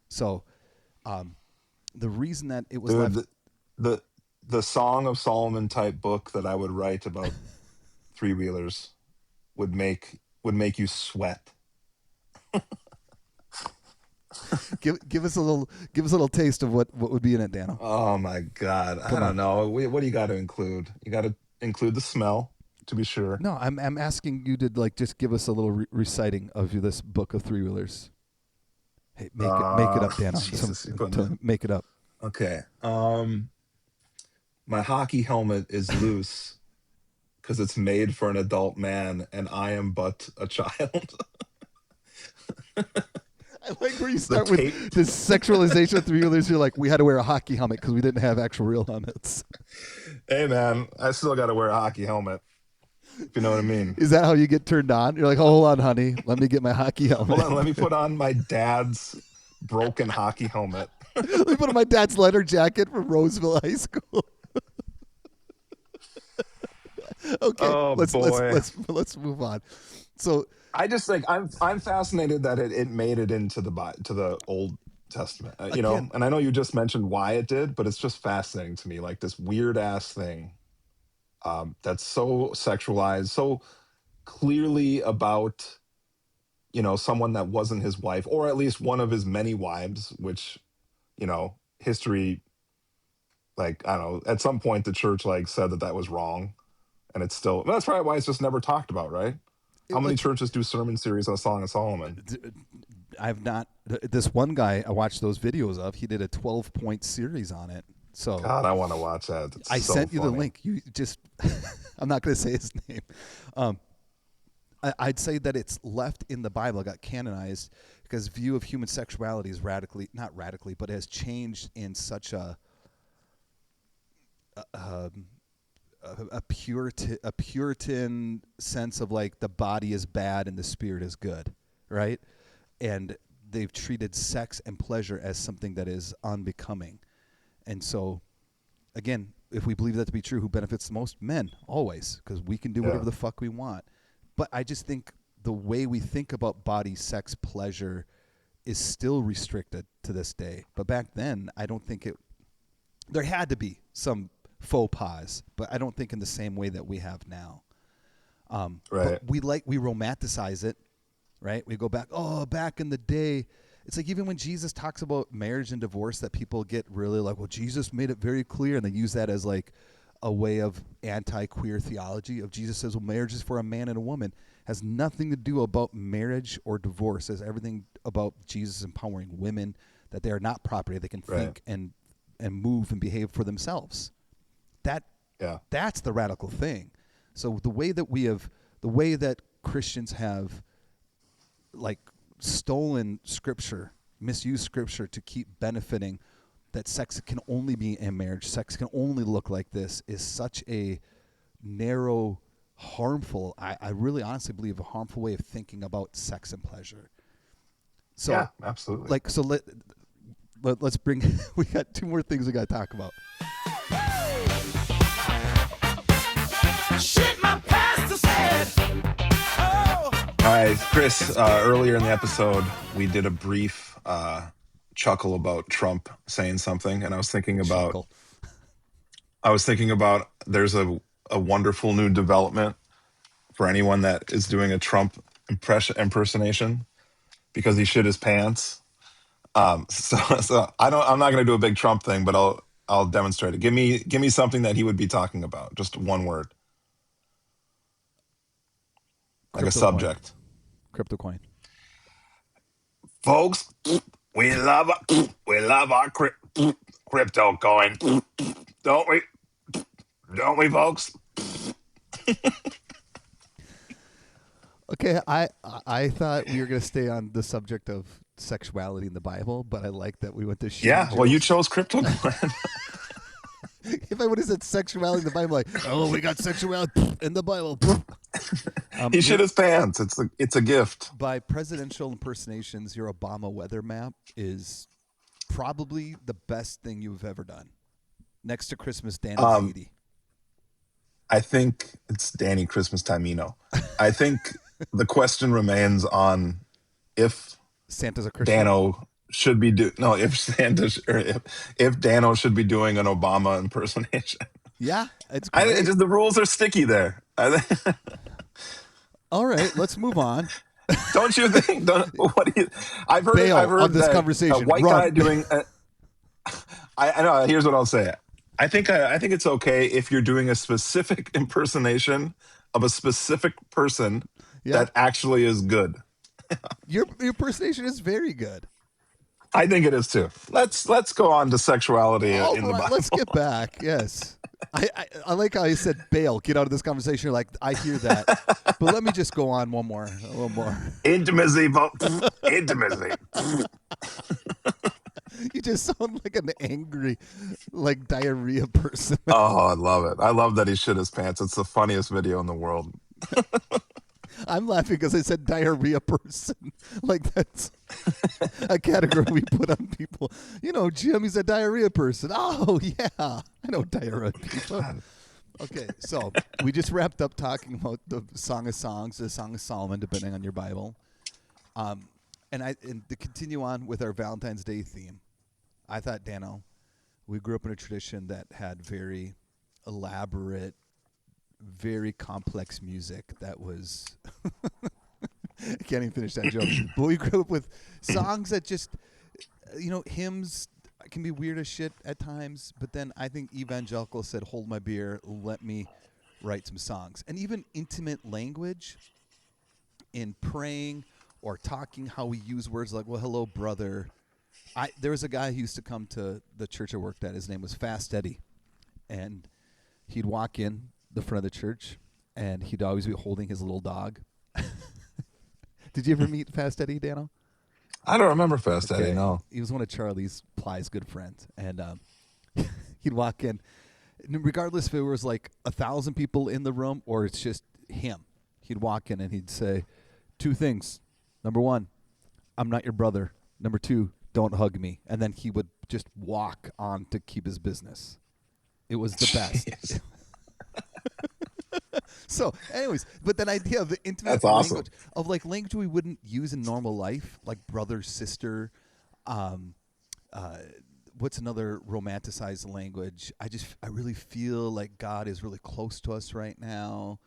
So, the reason that it was Dude, left, the the Song of Solomon type book that I would write about three wheelers would make you sweat. give us a little taste of what would be in it, Dano. Oh my God. I Come don't on. know. What do you got to include? You got to include the smell, to be sure. No, I'm asking you to like just give us a little reciting of this book of three wheelers. Hey, make it up, Dano. Jesus, you're putting it. Make it up. Okay. My hockey helmet is loose because it's made for an adult man, and I am but a child. I like where you The start with tape. this sexualization of three wheelers. You're like, we had to wear a hockey helmet because we didn't have actual real helmets. Hey man, I still got to wear a hockey helmet. If you know what I mean. Is that how you get turned on? You're like, oh, hold on, honey, let me get my hockey helmet. Hold on, let me put on my dad's broken hockey helmet. Let me put on my dad's leather jacket from Roseville High School. Okay, Oh let's boy. let's move on. So I just think I'm fascinated that it made it into to the Old Testament. again, And I know you just mentioned why it did, but it's just fascinating to me, like this weird ass thing that's so sexualized, so clearly about someone that wasn't his wife, or at least one of his many wives, which, history, like, I don't know, at some point the church like said that that was wrong, and it's still, that's probably why it's just never talked about, right? How many Like, churches do sermon series on Song of Solomon? I've not. This one guy I watched those videos of. He did a 12-point series on it. So God, I want to watch that. It's I so sent you the funny. link. You just. I'm not going to say his name. Um, I'd say that it's left in the Bible, got canonized because view of human sexuality is radically, not radically, but has changed in such um, a Puritan sense of like the body is bad and the spirit is good, right? And they've treated sex and pleasure as something that is unbecoming. And so, again, if we believe that to be true, who benefits the most? Men, always, because we can do whatever Yeah. the fuck we want. But I just think the way we think about body, sex, pleasure is still restricted to this day. But back then, I don't think it. There had to be some faux pas, but I don't think in the same way that we have now. But Right. we romanticize it, right? We go back, oh, back in the day. It's like even when Jesus talks about marriage and divorce, that people get really like, well, Jesus made it very clear, and they use that as like a way of anti-queer theology. Of Jesus says, well, marriage is for a man and a woman, has nothing to do about marriage or divorce. It has everything about Jesus empowering women that they are not property; they can Right. think and move and behave for themselves. That Yeah. that's the radical thing. So the way that Christians have like stolen scripture, misused scripture to keep benefiting that sex can only be in marriage, sex can only look like this, is such a narrow, harmful, I really honestly believe a harmful way of thinking about sex and pleasure. Yeah. So Absolutely. like so let's bring we got two more things we got to talk about. Shit, my pastor said. Oh. All right, Chris. Earlier in the episode, we did a brief chuckle about Trump saying something, and Chuckle. I was thinking about there's a wonderful new development for anyone that is doing a Trump impersonation because he shit his pants. So I'm not going to do a big Trump thing, but I'll demonstrate it. Give me something that he would be talking about. Just one word, like a Crypto coin. subject. Crypto coin. Folks, we love our crypto coin, don't we? Don't we, folks? Okay, I thought we were going to stay on the subject of sexuality in the Bible, but I like that we went to shitty Yeah. Well, you jokes. chose crypto coin. If I would have said sexuality in the Bible, like, oh, we got sexuality in the Bible. He shit Your his pants. It's a gift. by presidential impersonations, your Obama weather map is probably the best thing you've ever done, next to Christmas Dano Um, Ziti. I think it's Danny Christmas Timino. I think the question remains on if Santa's a Christian. Dano should be do no if Santa or if Dano should be doing an Obama impersonation. Yeah, it's It great. just the rules are sticky there. All right, let's move on. Don't you think? What do you? I've Bail on heard this that a conversation. white guy Run. doing. I know. Here's what I'll say. I think it's okay if you're doing a specific impersonation of a specific person Yeah, that actually is good. your impersonation is very good. I think it is too. Let's go on to sexuality All in the right, let's Bible. get back. Yes. I like how you said bail, get out of this conversation. You're like, I hear that. But let me just go on one more. A little more. Intimacy, intimacy. You just sound like an angry, like diarrhea person. Oh, I love it. I love that he shit his pants. It's the funniest video in the world. I'm laughing because I said diarrhea person. Like that's a category we put on people. You know, Jim, he's a diarrhea person. Oh yeah, I know diarrhea people. Okay, so we just wrapped up talking about the Song of Songs, the Song of Solomon, depending on your Bible. And to continue on with our Valentine's Day theme, I thought, Dano, we grew up in a tradition that had very elaborate, very complex music that was I can't even finish that joke. But we grew up with songs that just, hymns can be weird as shit at times. But then I think evangelical said, "Hold my beer, let me write some songs," and even intimate language in praying or talking, how we use words like, "Well, hello, brother." There was a guy who used to come to the church I worked at. His name was Fast Eddie, and he'd walk in the front of the church, and he'd always be holding his little dog. Did you ever meet Fast Eddie, Dano? I don't remember Fast Eddie. Okay, No. he was one of Charlie's Ply's good friends, and he'd walk in, and regardless if it was like 1,000 people in the room or it's just him. He'd walk in and he'd say 2 things. Number 1, I'm not your brother. Number 2, don't hug me. And then he would just walk on to keep his business. It was the best. So, anyways, but that idea of the intimate That's awesome. language, of like language we wouldn't use in normal life, like brother, sister, what's another romanticized language? I really feel like God is really close to us right now.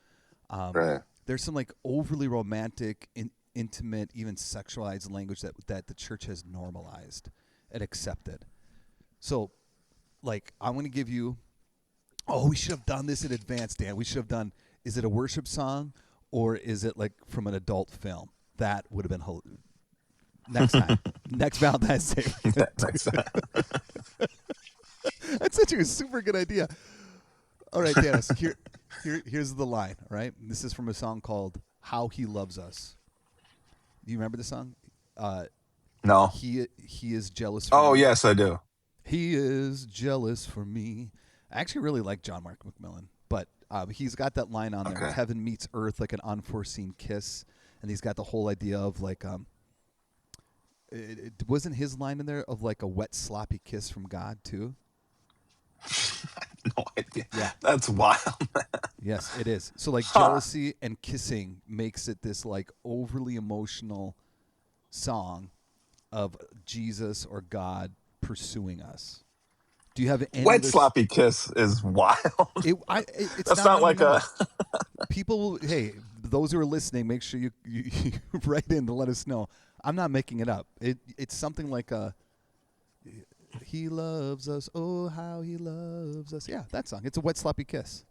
Right. There's some like overly romantic, intimate, even sexualized language that the church has normalized and accepted. So, like, I want to give you. Oh, we should have done this in advance, Dan. We should have done. Is it a worship song or is it like from an adult film? That would have been next time. Next Valentine's Day. Next time. That's such a super good idea. All right, Dan. So here's the line. All right, this is from a song called "How He Loves Us." Do you remember the song? No. He is jealous. For Oh, me. yes, I do. He is jealous for me. I actually really like John Mark McMillan, but he's got that line on there: Okay. "Heaven meets earth like an unforeseen kiss," and he's got the whole idea of like, it wasn't his line in there of like a wet, sloppy kiss from God too. No idea. Yeah. That's wild. Yes, it is. So like Huh. jealousy and kissing makes it this like overly emotional song of Jesus or God pursuing us. Do you have any Wet other sloppy kiss is wild. it's That's not not like a. people. Hey, those who are listening, make sure you write in to let us know. I'm not making it up. It's something like a. He loves us. Oh, how he loves us. Yeah, that song. It's a wet sloppy kiss.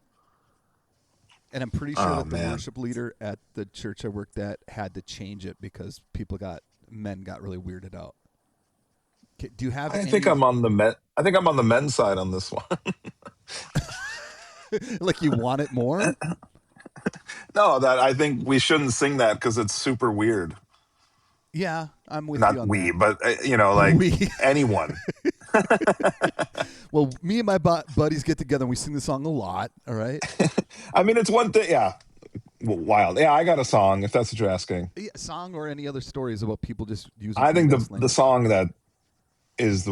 And I'm pretty sure Oh, that the man. worship leader at the church I worked at had to change it because men got really weirded out. Do you have I any think I'm on the men. I think I'm on the men's side on this one. like you want it more? No, that I think we shouldn't sing that because it's super weird. Yeah, I'm with you Not on we, that. but like We anyone. well, me and my buddies get together and we sing the song a lot. All right. I mean, it's one thing. Yeah, wild. Yeah, I got a song. If that's what you're asking, Yeah, song or any other stories about people just using I think famous the language. song that is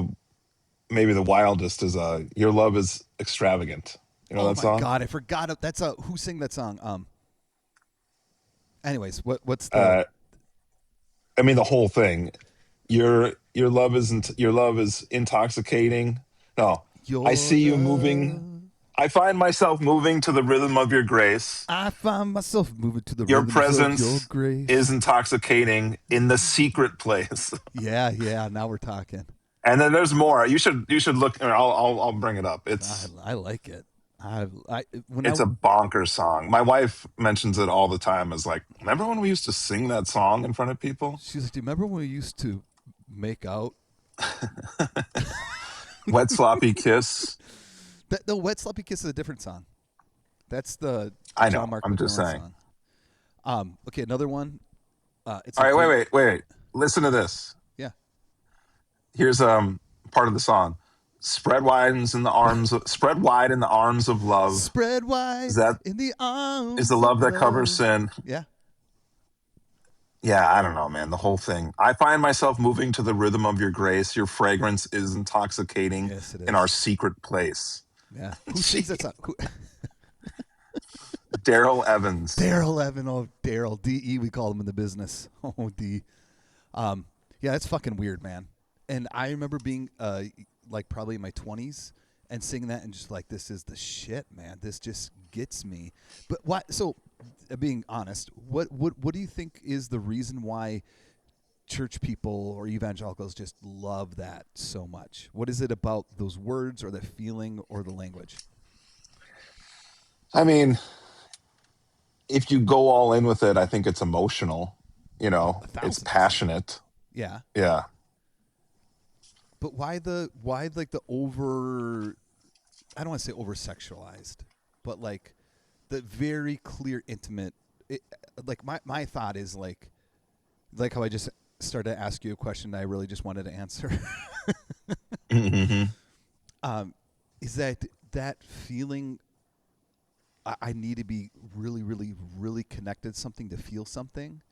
maybe the wildest is "Your Love Is Extravagant." You know Oh that my song? God, I forgot. That's who sang that song? Anyways, what's the Uh, I mean, the whole thing. Your love is intoxicating. No, I your see you moving. love? I find myself moving to the rhythm of your grace. I find myself moving to the Your rhythms of your presence is grace. intoxicating in the secret place. Yeah. Now we're talking. And then there's more. You should look. I'll bring it up. I like it. I when I It's a bonkers song. My wife mentions it all the time. As like, remember when we used to sing that song in front of people? she's like, do you remember when we used to make out? Wet sloppy kiss. The Wet Sloppy Kiss is a different song. That's the I John know. Mark I'm just McMillan saying. song. Okay, another one. It's All a right, great. wait. Listen to this. Yeah. Here's part of the song. Spread wide in the arms of love. Spread Is wide that in the is the arms of love that covers love. sin? Yeah. Yeah, I don't know, man. The whole thing. I find myself moving to the rhythm of your grace. Your fragrance is intoxicating Yes, it in our is. secret place. Yeah. Who sings that song? Daryl Evans. Daryl Evan. Oh, Daryl. D.E. We call him in the business. Oh, D. Yeah, that's fucking weird, man. And I remember being like probably in my 20s and singing that and just like, this is the shit, man. This just gets me. But why? So being honest, what do you think is the reason why church people or evangelicals just love that so much? What is it about those words or the feeling or the language? I mean, if you go all in with it, I think it's emotional. A It's 1,000%. passionate. Yeah. Yeah. But why like the over, I don't want to say over sexualized, but like the very clear intimate it, like my thought is like how I just started to ask you a question I really just wanted to answer. Hmm. um, is that feeling I need to be really, really, really connected to something to feel something.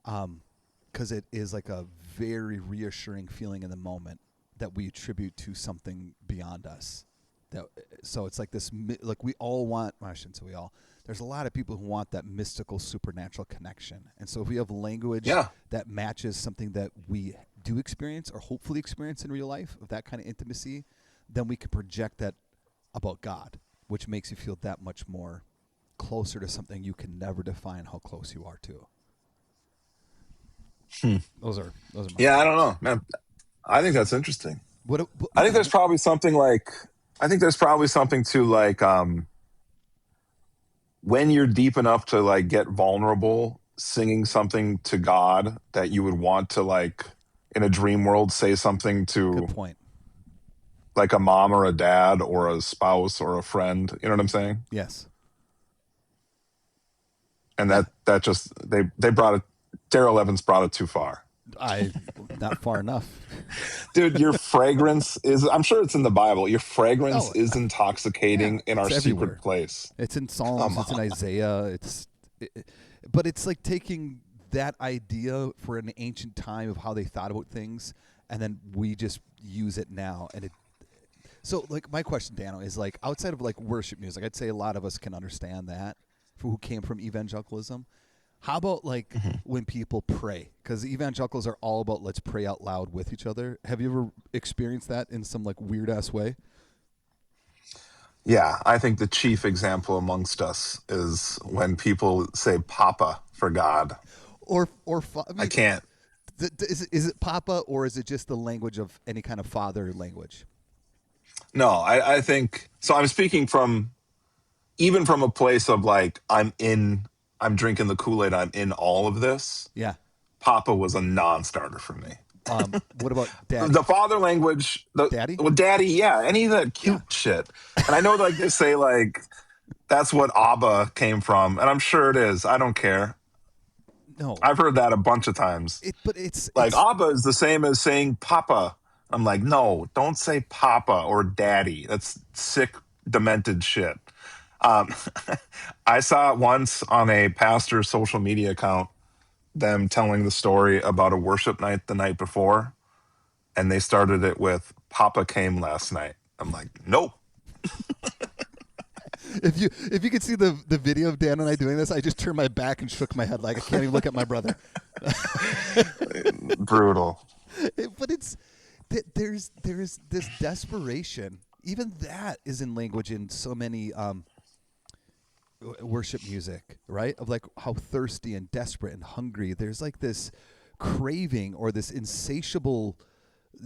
Because it is like a very reassuring feeling in the moment that we attribute to something beyond us. That so it's like this like we all want. Well, I shouldn't say we all. There's a lot of people who want that mystical supernatural connection, and so if we have language Yeah. that matches something that we do experience or hopefully experience in real life of that kind of intimacy, then we can project that about God, which makes you feel that much more closer to something you can never define how close you are to. Hmm. Those are my Yeah, I don't thoughts. know, man. I think that's interesting. What I think yeah, there's probably something like I think there's probably something to like when you're deep enough to like get vulnerable, singing something to God that you would want to like in a dream world say something good to point. like a mom or a dad or a spouse or a friend. You know what I'm saying? Yes. And Yeah. that just they brought it. Daryl Evans brought it too far. I not far enough. Dude, your fragrance is, I'm sure it's in the Bible. Your fragrance Oh, is yeah, intoxicating in our it's secret everywhere. place. It's in Come Psalms, it's in on. Isaiah, but it's like taking that idea for an ancient time of how they thought about things and then we just use it now and it so like my question, Dano, is like outside of like worship music, I'd say a lot of us can understand that for who came from evangelicalism. How about like Mhm. when people pray? Because evangelicals are all about let's pray out loud with each other. Have you ever experienced that in some like weird ass way? Yeah, I think the chief example amongst us is when people say Papa for God. I I mean, can't. is it Papa or is it just the language of any kind of father language? No, I think so. I'm speaking from even from a place of like, I'm drinking the Kool Aid, I'm in all of this. Yeah. Papa was a non starter for me. What about The Daddy? father language, the Daddy? well, daddy, yeah, any of that Yeah. cute shit. And I know like they say like that's what Abba came from, and I'm sure it is. I don't care. No. I've heard that a bunch of times. But it's Like Abba is the same as saying Papa. I'm like, no, don't say Papa or Daddy. That's sick, demented shit. Um, I saw it once on a pastor's social media account, them telling the story about a worship night the night before, and they started it with "Papa came last night." I'm like, nope, if you could see the video of Dan and I doing this, I just turned my back and shook my head like I can't even look at my brother. brutal. But it's there's this desperation. Even that is in language in so many worship music, right? Of like how thirsty and desperate and hungry. There's like this craving or this insatiable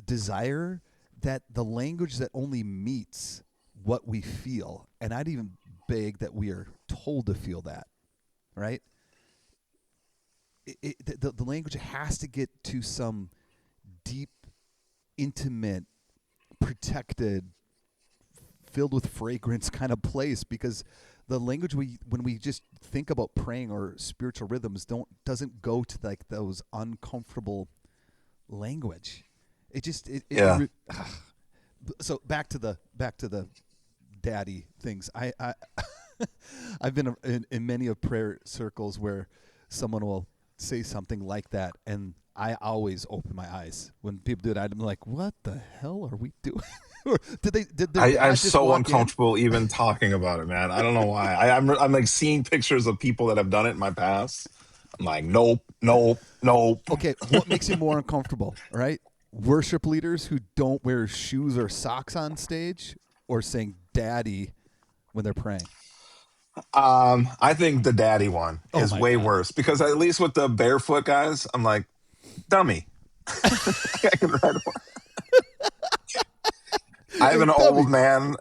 desire that the language that only meets what we feel. And I'd even beg that we are told to feel that, right? The language has to get to some deep, intimate, protected, filled with fragrance kind of place because the language we when we just think about praying or spiritual rhythms doesn't go to like those uncomfortable language. It just Yeah, so back to the daddy things. I've been in many of prayer circles where someone will say something like that, and I always open my eyes when people do it. I'm like, "What the hell are we doing?" Or did their I'm dad just so walk in? uncomfortable even talking about it, man. I don't know why. I'm like seeing pictures of people that have done it in my past. I'm like, nope, nope, nope. Okay, what makes you more uncomfortable? All right, worship leaders who don't wear shoes or socks on stage, or saying "daddy" when they're praying. I think the daddy one Oh is my way god. worse because at least with the barefoot guys, I'm like, dummy. I can ride a I have Hey, an old dummy. man.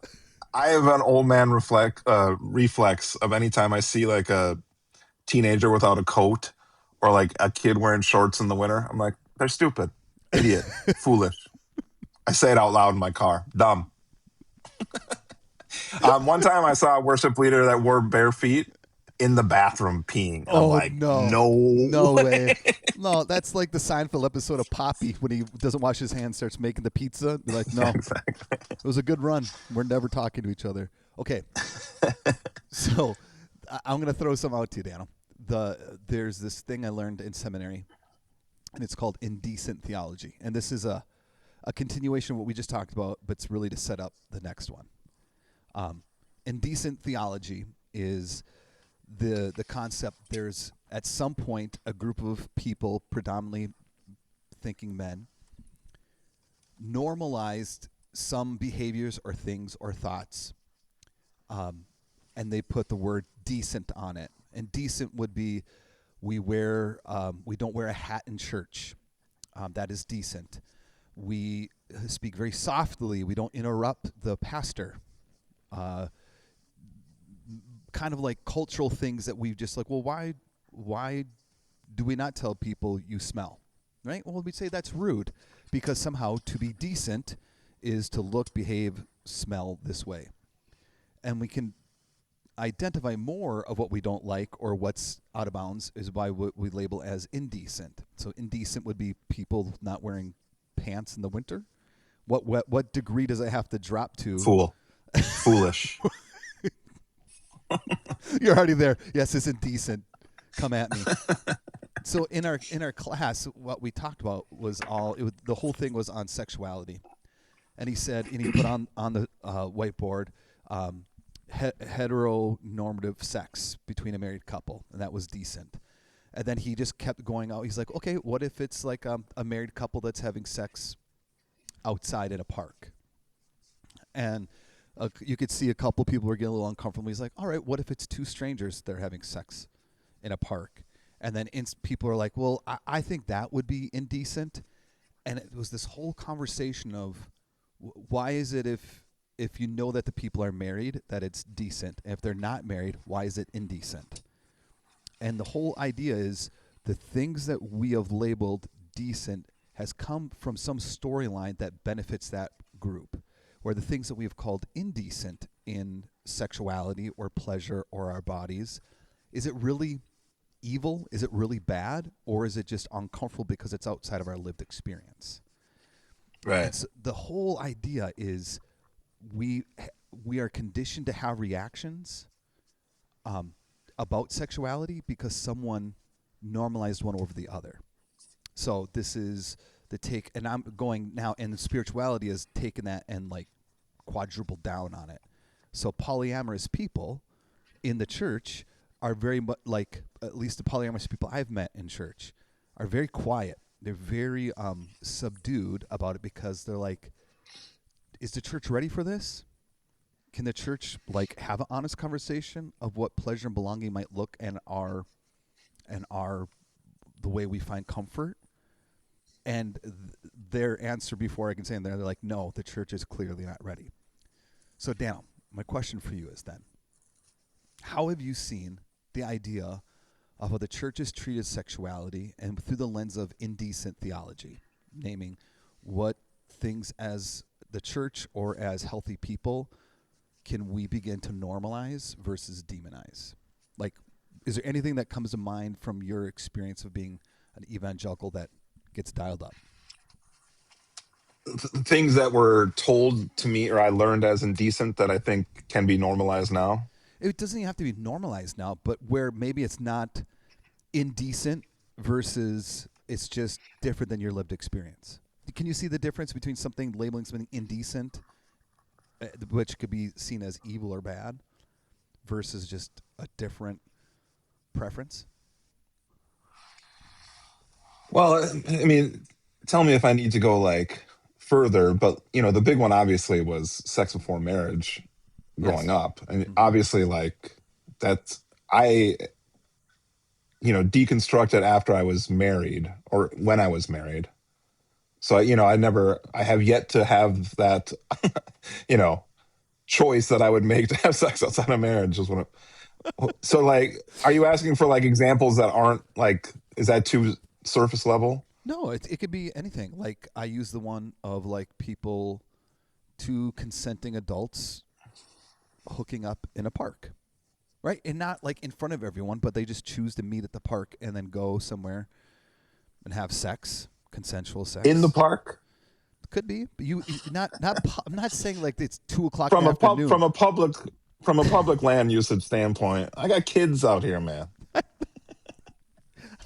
I have an old man reflex of anytime I see like a teenager without a coat or like a kid wearing shorts in the winter. I'm like, they're stupid, idiot, foolish. I say it out loud in my car. Dumb. One time I saw a worship leader that wore bare feet in the bathroom peeing, and I'm Oh like, no. no No way. way. No, that's like the Seinfeld episode of Poppy when he doesn't wash his hands, starts making the pizza. Be like, no, Exactly. it was a good run. We're never talking to each other. Okay, so I'm gonna throw some out to you, Dano. There's this thing I learned in seminary, and it's called indecent theology, and this is a continuation of what we just talked about, but it's really to set up the next one. Um, Indecent theology is the concept. There's at some point a group of people, predominantly thinking men, normalized some behaviors or things or thoughts, um, and they put the word decent on it. And decent would be we don't wear a hat in church. That is decent. We speak very softly. We don't interrupt the pastor. Uh, Kind of like cultural things that we just like. Well, why do we not tell people you smell? Right? Well, we say that's rude because somehow to be decent is to look, behave, smell this way. And we can identify more of what we don't like or what's out of bounds is by what we label as indecent. So indecent would be people not wearing pants in the winter. What degree does it have to drop to? Fool. Foolish. You're already there. Yes, it's indecent. Come at me. So in our class, what we talked about was the whole thing was on sexuality, and he said, and he put on the whiteboard, heteronormative sex between a married couple, and that was decent. And then he just kept going out. He's like, okay, what if it's like a married couple that's having sex outside in a park? And you could see a couple people were getting a little uncomfortable. He's like, all right, what if it's two strangers that are having sex in a park? And then people are like, well, I think that would be indecent. And it was this whole conversation of why is it if you know that the people are married that it's decent, and if they're not married, why is it indecent? And the whole idea is the things that we have labeled decent has come from some storyline that benefits that group, where the things that we have called indecent in sexuality or pleasure or our bodies, is it really evil? Is it really bad? Or is it just uncomfortable because it's outside of our lived experience? Right. And so the whole idea is we we are conditioned to have reactions um, about sexuality because someone normalized one over the other. So this is the take, and I'm going now, and spirituality is taking that and like quadruple down on it. So polyamorous people in the church are very much like, at least the polyamorous people I've met in church are very quiet. They're very subdued about it because they're like, is the church ready for this? Can the church like have an honest conversation of what pleasure and belonging might look and our the way we find comfort? And their answer before I can say anything, they're like, no, the church is clearly not ready. So, Dan, my question for you is then, how have you seen the idea of how the church has treated sexuality and through the lens of indecent theology, naming what things as the church or as healthy people can we begin to normalize versus demonize? Like, is there anything that comes to mind from your experience of being an evangelical that gets dialed up? Things that were told to me or I learned as indecent that I think can be normalized now. It doesn't even have to be normalized now, but where maybe it's not indecent versus it's just different than your lived experience. Can you see the difference between something labeling something indecent, which could be seen as evil or bad, versus just a different preference? Well, I mean, tell me if I need to go like further, but the big one obviously was sex before marriage growing Yes. up. I mean, Mm-hmm. obviously, like that's I deconstruct it after I was married or when I was married. So I have yet to have that you know choice that I would make to have sex outside of marriage. So like, are you asking for like examples that aren't like, is that too surface level? No, it could be anything. Like I use the one of like people, two consenting adults hooking up in a park, right? And not like in front of everyone, but they just choose to meet at the park and then go somewhere and have sex, consensual In the sex. park? Could be, but I'm not saying like it's 2 o'clock in From the a pub afternoon. from a public land usage standpoint, I got kids out here, man.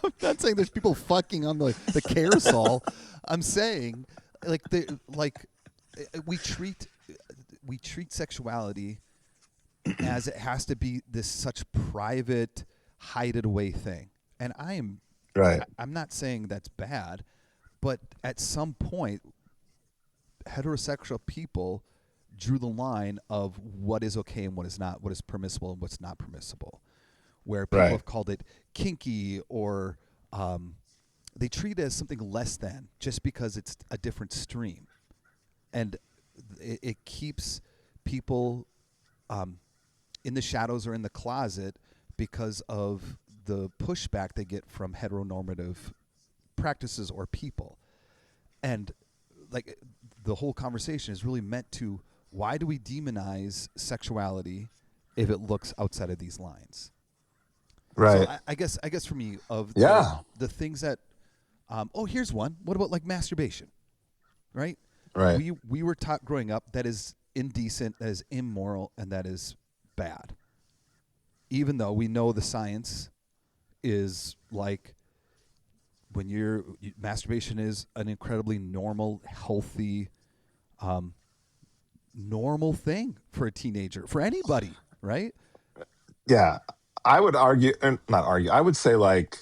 I'm not saying there's people fucking on the carousel. I'm saying like we treat sexuality as it has to be this such private, hide it away thing. And Right. I'm not saying that's bad, but at some point, heterosexual people drew the line of what is okay and what is not, what is permissible and what's not permissible. Where people Right. have called it kinky or they treat it as something less than just because it's a different stream. And it keeps people in the shadows or in the closet because of the pushback they get from heteronormative practices or people. And like the whole conversation is really meant to, why do we demonize sexuality if it looks outside of these lines? So Right. I guess for me, of Yeah. the things that here's one. What about like masturbation? Right? Right. We were taught growing up that is indecent, that is immoral, and that is bad. Even though we know the science is like when masturbation is an incredibly normal, healthy, normal thing for a teenager, for anybody, right? Yeah. I would argue, and not argue, I would say like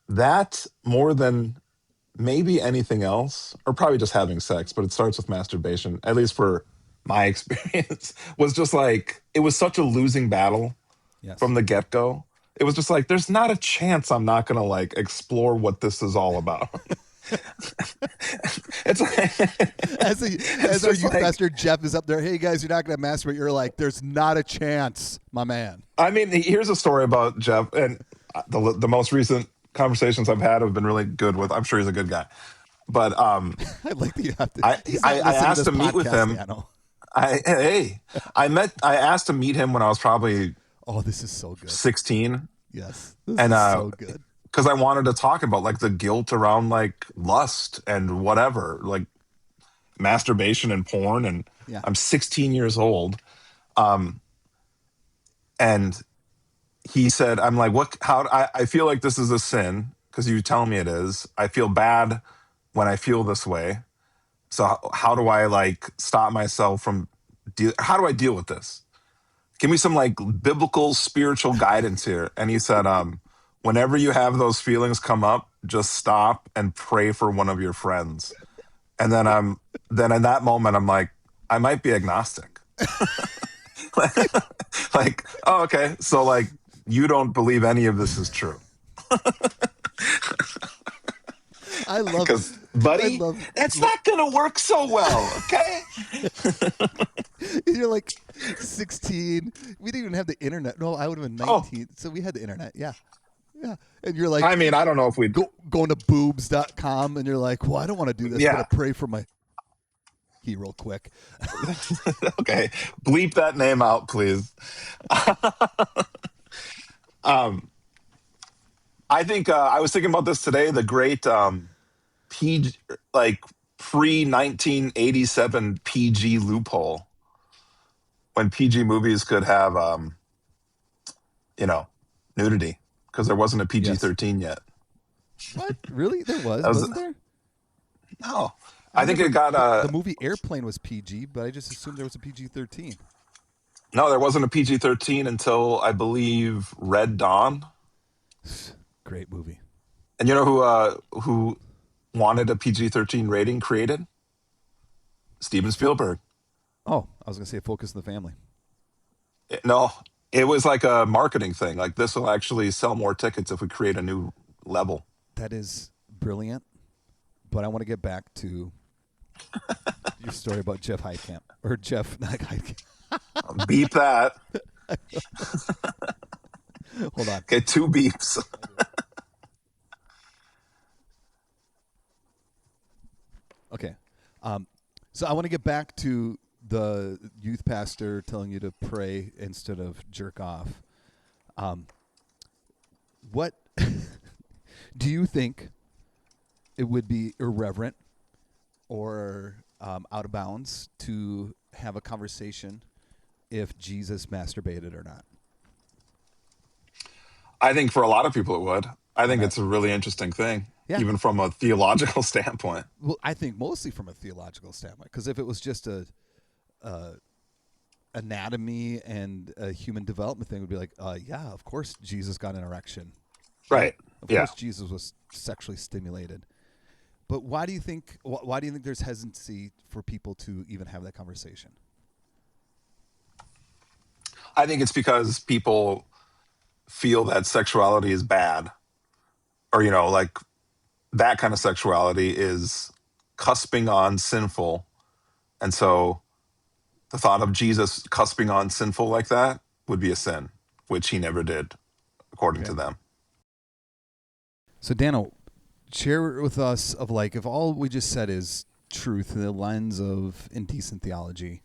that more than maybe anything else, or probably just having sex, but it starts with masturbation, at least for my experience, was just like, it was such a losing battle from Yes. the get go. It was just like, there's not a chance I'm not going to like explore what this is all about. it's like, it's As our just youth like, pastor Jeff is up there, hey guys, you're not going to masturbate. You're like, there's not a chance, my man. I mean, here's a story about Jeff, and the most recent conversations I've had have been really good with. I'm sure he's a good guy, but I like that you have to. I, He's I not I listening to asked this to meet with podcast, him. Dano. I asked to meet him when I was probably Oh, this is so good. 16, Yes, this and is so good. because I wanted to talk about like the guilt around like lust and whatever, like masturbation and porn, and Yeah. I'm 16 years old, and he said, I'm like, what, how, I feel like this is a sin because you tell me it is. I feel bad when I feel this way. So how do I like stop myself from, how do I deal with this? Give me some like biblical spiritual guidance here. And he said, whenever you have those feelings come up, just stop and pray for one of your friends. And then in that moment, I'm like, I might be agnostic. Like, oh, okay. So like, you don't believe any of this is true. I love, Because, I buddy, love. that's not going to work so well. Okay. You're like 16. We didn't even have the internet. No, I would have been Oh, 19. So we had the internet. Yeah. Yeah. And you're like, I mean, I don't know if we'd, going to boobs.com and you're like, well, I don't want to do this. I'm going yeah. to pray for my key real quick. Okay. Bleep that name out, please. um, I think I was thinking about this today. The great PG, like pre 1987 PG loophole when PG movies could have, you know, nudity because there wasn't a PG Yes. 13 yet. What? Really? There That was wasn't there? no. I I think never. it got The movie Airplane was PG, but I just assumed there was a PG-13. no. There wasn't a PG 13 until I believe Red Dawn. Great movie. And you know who wanted a PG 13 rating created? Steven Spielberg. Oh, I was going to say Focus on the Family. No, It was like a marketing thing. Like this will actually sell more tickets if we create a new level. That is brilliant. But I want to get back to your story about Jeff Heitkamp. Or Jeff, not Heitkamp. Beep that. Hold on. Okay, 2 beeps. Okay. So I want to get back to the youth pastor telling you to pray instead of jerk off. What do you think it would be irreverent or out of bounds to have a conversation if Jesus masturbated or not? I think for a lot of people it would. I think Okay. it's a really interesting thing, Yeah. even from a theological standpoint. Well, I think mostly from a theological standpoint, because if it was just a anatomy and a human development thing, would be like, yeah, of course Jesus got an erection, Right. Of Yeah. course Jesus was sexually stimulated. But why do you think? Why do you think there's hesitancy for people to even have that conversation? I think it's because people feel that sexuality is bad, or, like that kind of sexuality is cusping on sinful. And so the thought of Jesus cusping on sinful like that would be a sin, which he never did, according to Okay. them. So Dano, share with us of like if all we just said is truth through the lens of indecent theology.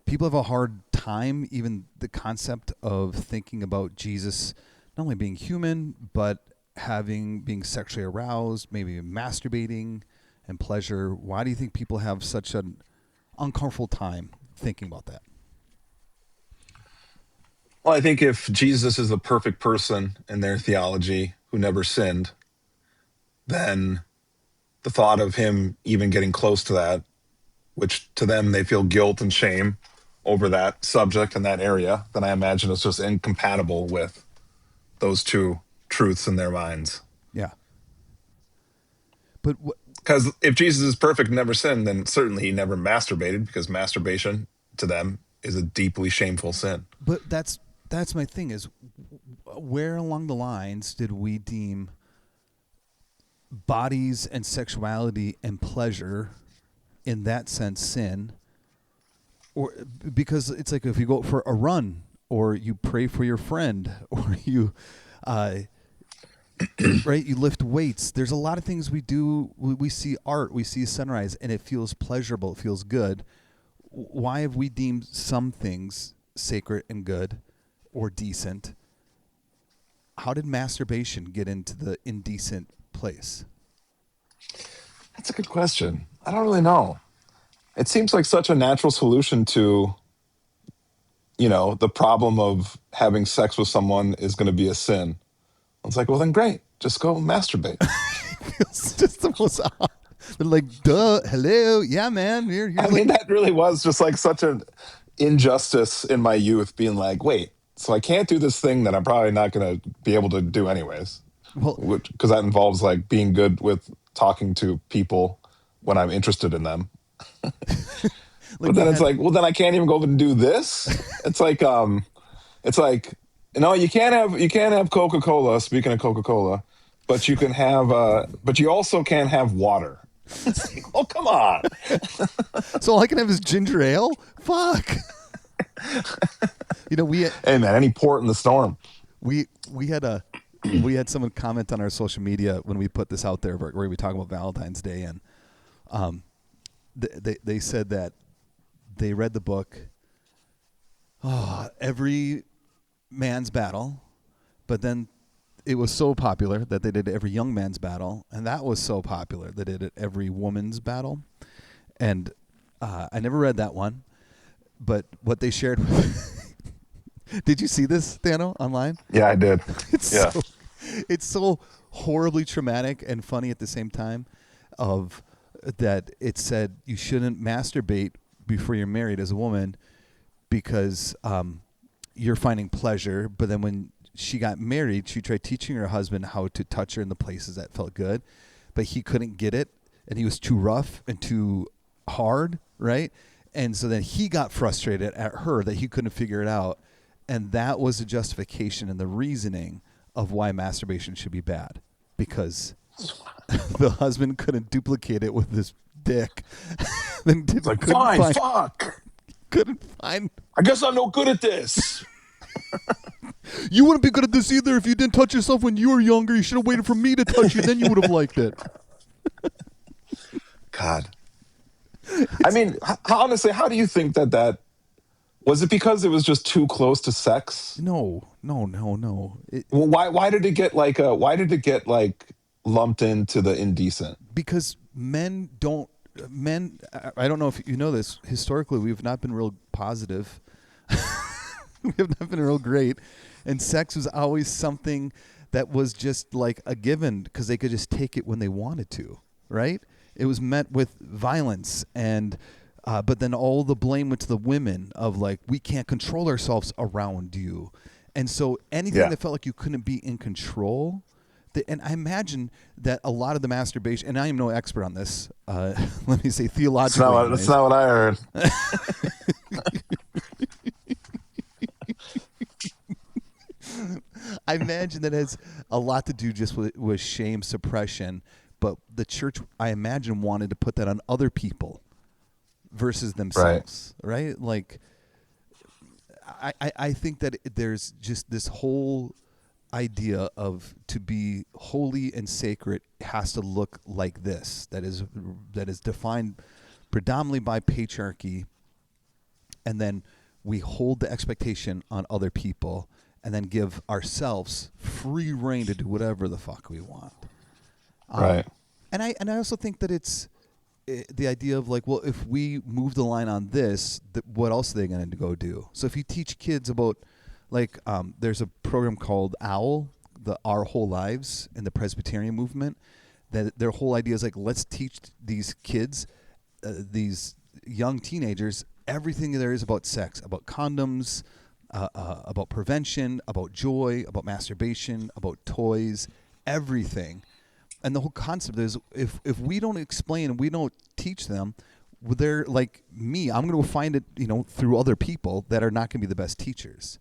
People have a hard time, even the concept of thinking about Jesus not only being human, but being sexually aroused, maybe masturbating and pleasure. Why do you think people have such an uncomfortable time thinking about that? Well, I think if Jesus is the perfect person in their theology who never sinned, then the thought of him even getting close to that, which to them they feel guilt and shame over that subject and that area, then I imagine it's just incompatible with those two truths in their minds. Yeah. But Because if Jesus is perfect and never sinned, then certainly he never masturbated, because masturbation to them is a deeply shameful sin. But that's my thing is, where along the lines did we deem bodies and sexuality and pleasure in that sense sin? Or because it's like if you go for a run or you pray for your friend or you right, you lift weights, there's a lot of things we do. We see art, we see sunrise, and it feels pleasurable, it feels good. Why have we deemed some things sacred and good or decent? How did masturbation get into the indecent place? That's a good question. I don't really know. It seems like such a natural solution to, the problem of having sex with someone is going to be a sin. It's like, well, then great. Just go masturbate. It's just the most odd. They're like, duh, hello, yeah, man. Here's I mean, that really was just like such an injustice in my youth, being like, wait, so I can't do this thing that I'm probably not going to be able to do anyways, well, because that involves like being good with talking to people when I'm interested in them. But then it's like, well, then I can't even go over and do this. It's like, no, you can't have Coca-Cola. Speaking of Coca-Cola, but you also can't have water. It's like, oh, come on. so all I can have is ginger ale? Fuck. Hey man, any port in the storm. we had someone comment on our social media when we put this out there where we talk about Valentine's Day, and they said that they read the book Every Man's Battle, but then it was so popular that they did Every Young Man's Battle, and that was so popular they did it Every Woman's Battle. And I never read that one, but what they shared with did you see this, Dano, online? Yeah, I did. It's so horribly traumatic and funny at the same time, of that it said you shouldn't masturbate before you're married as a woman because you're finding pleasure, but then when she got married, she tried teaching her husband how to touch her in the places that felt good, but he couldn't get it, and he was too rough and too hard, right? And so then he got frustrated at her that he couldn't figure it out, And that was the justification and the reasoning of why masturbation should be bad, because the husband couldn't duplicate it with his dick. Then It's like, fine, fuck. couldn't find. I guess I'm no good at this. You wouldn't be good at this either if you didn't touch yourself when you were younger. You should have waited for me to touch you, then you would have liked it. God. I mean, honestly, how do you think that was it because it was just too close to sex? No. Well, why did it get like lumped into the indecent? Because men don't. I don't know if you know this. Historically, we've not been real positive. We have not been real great, and sex was always something that was just like a given because they could just take it when they wanted to, right? It was met with violence, and but then all the blame went to the women of like, we can't control ourselves around you, and so anything that felt like you couldn't be in control. And I imagine that a lot of the masturbation, and I am no expert on this. Let me say theologically. That's not what I heard. I imagine that has a lot to do just with shame suppression, but the church, I imagine, wanted to put that on other people versus themselves, right? Like, I think that there's just this whole idea of to be holy and sacred has to look like this. That is defined predominantly by patriarchy, and then we hold the expectation on other people, and then give ourselves free reign to do whatever the fuck we want. Right. And I also think that it's the idea of like, well, if we move the line on this, what else are they going to go do? So if you teach kids about, like, there's a program called OWL, the Our Whole Lives in the Presbyterian movement, that their whole idea is like, let's teach these kids, these young teenagers, everything there is about sex, about condoms, about prevention, about joy, about masturbation, about toys, everything. And the whole concept is if we don't explain and we don't teach them, they're like me. I'm going to find it, through other people that are not going to be the best teachers.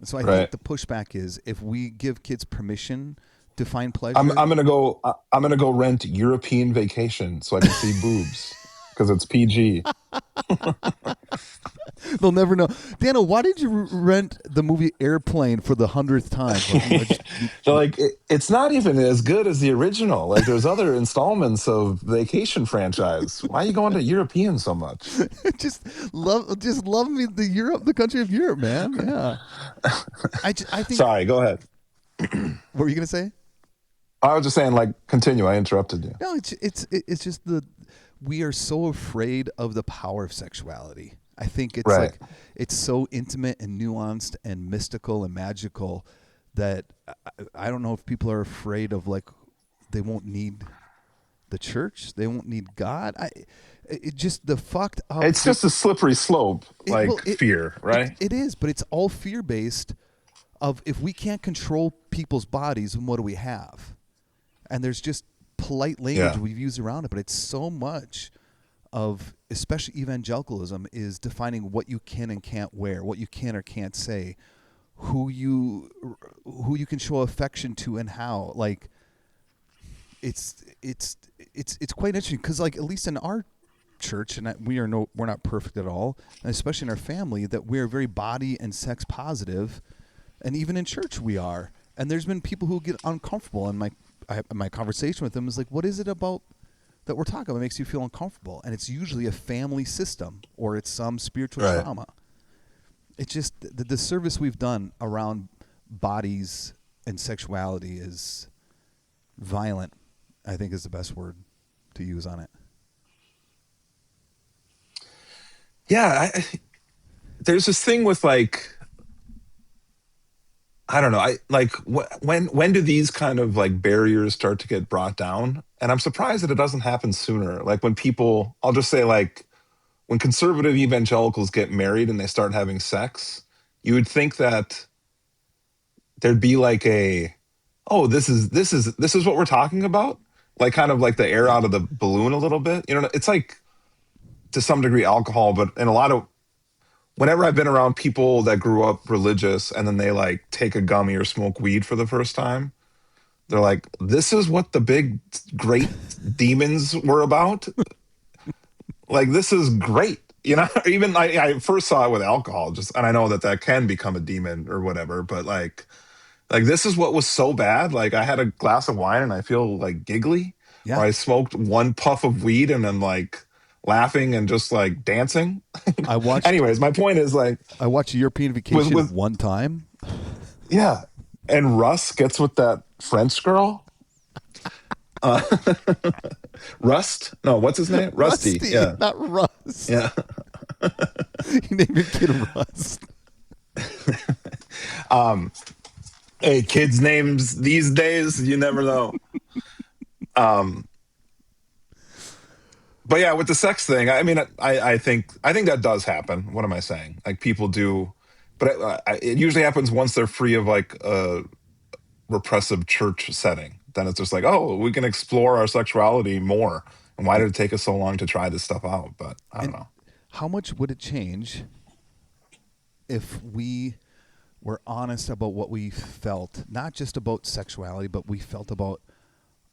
So I think the pushback is if we give kids permission to find pleasure. I'm gonna go rent European Vacation so I can see boobs because it's PG. They'll never know. Dano, why did you rent the movie Airplane for the 100th time? They're like, it's not even as good as the original. Like, there's other installments of Vacation franchise. Why are you going to European so much? just love me the country of Europe, man. Yeah. I think. Sorry, go ahead. What were you gonna say? I was just saying, like, continue. I interrupted you. No, it's just we are so afraid of the power of sexuality. I think it's like it's so intimate and nuanced and mystical and magical that I don't know if people are afraid of, like, they won't need the church, they won't need God. It just the fucked up. It's just a slippery slope, fear, right? It is, but it's all fear based. Of if we can't control people's bodies, then what do we have? And there's just polite language we've used around it, but it's so much of, especially evangelicalism, is defining what you can and can't wear, what you can or can't say, who you can show affection to, and how. Like, it's quite interesting because, like, at least in our church, and we're not perfect at all, and especially in our family, that we're very body and sex positive, and even in church we are. And there's been people who get uncomfortable, and my conversation with them is like, what is it about that we're talking about that makes you feel uncomfortable? And it's usually a family system or it's some spiritual trauma. It's just the service we've done around bodies and sexuality is violent, I think is the best word to use on it. Yeah, there's this thing with, like, I don't know. When do these kind of, like, barriers start to get brought down? And I'm surprised that it doesn't happen sooner. Like, when people, I'll just say, like, when conservative evangelicals get married and they start having sex, you would think that there'd be like this is what we're talking about. Like, kind of like the air out of the balloon a little bit. It's like, to some degree, alcohol, but in a lot of whenever I've been around people that grew up religious and then they like take a gummy or smoke weed for the first time, they're like, this is what the big great demons were about. Like, this is great. You know, even I first saw it with alcohol, just, and I know that that can become a demon or whatever, but like this is what was so bad. Like, I had a glass of wine and I feel like giggly, or Yeah. I smoked one puff of weed and I'm like laughing and just like dancing. I watched Anyways, my point is like I watched European Vacation with one time. yeah, and Russ gets with that French girl. Uh, Rust? No, what's his name? Rusty. Rusty, Yeah, not Rust. yeah. You name your kid Rust. um, hey, kids' names these days, you never know. Um, but yeah, with the sex thing, I mean, I think that does happen. What am I saying? Like people do, but it usually happens once they're free of like a repressive church setting. Then it's just like, oh, we can explore our sexuality more. And why did it take us so long to try this stuff out? But I don't And know. how much would it change if we were honest about what we felt, not just about sexuality, but we felt about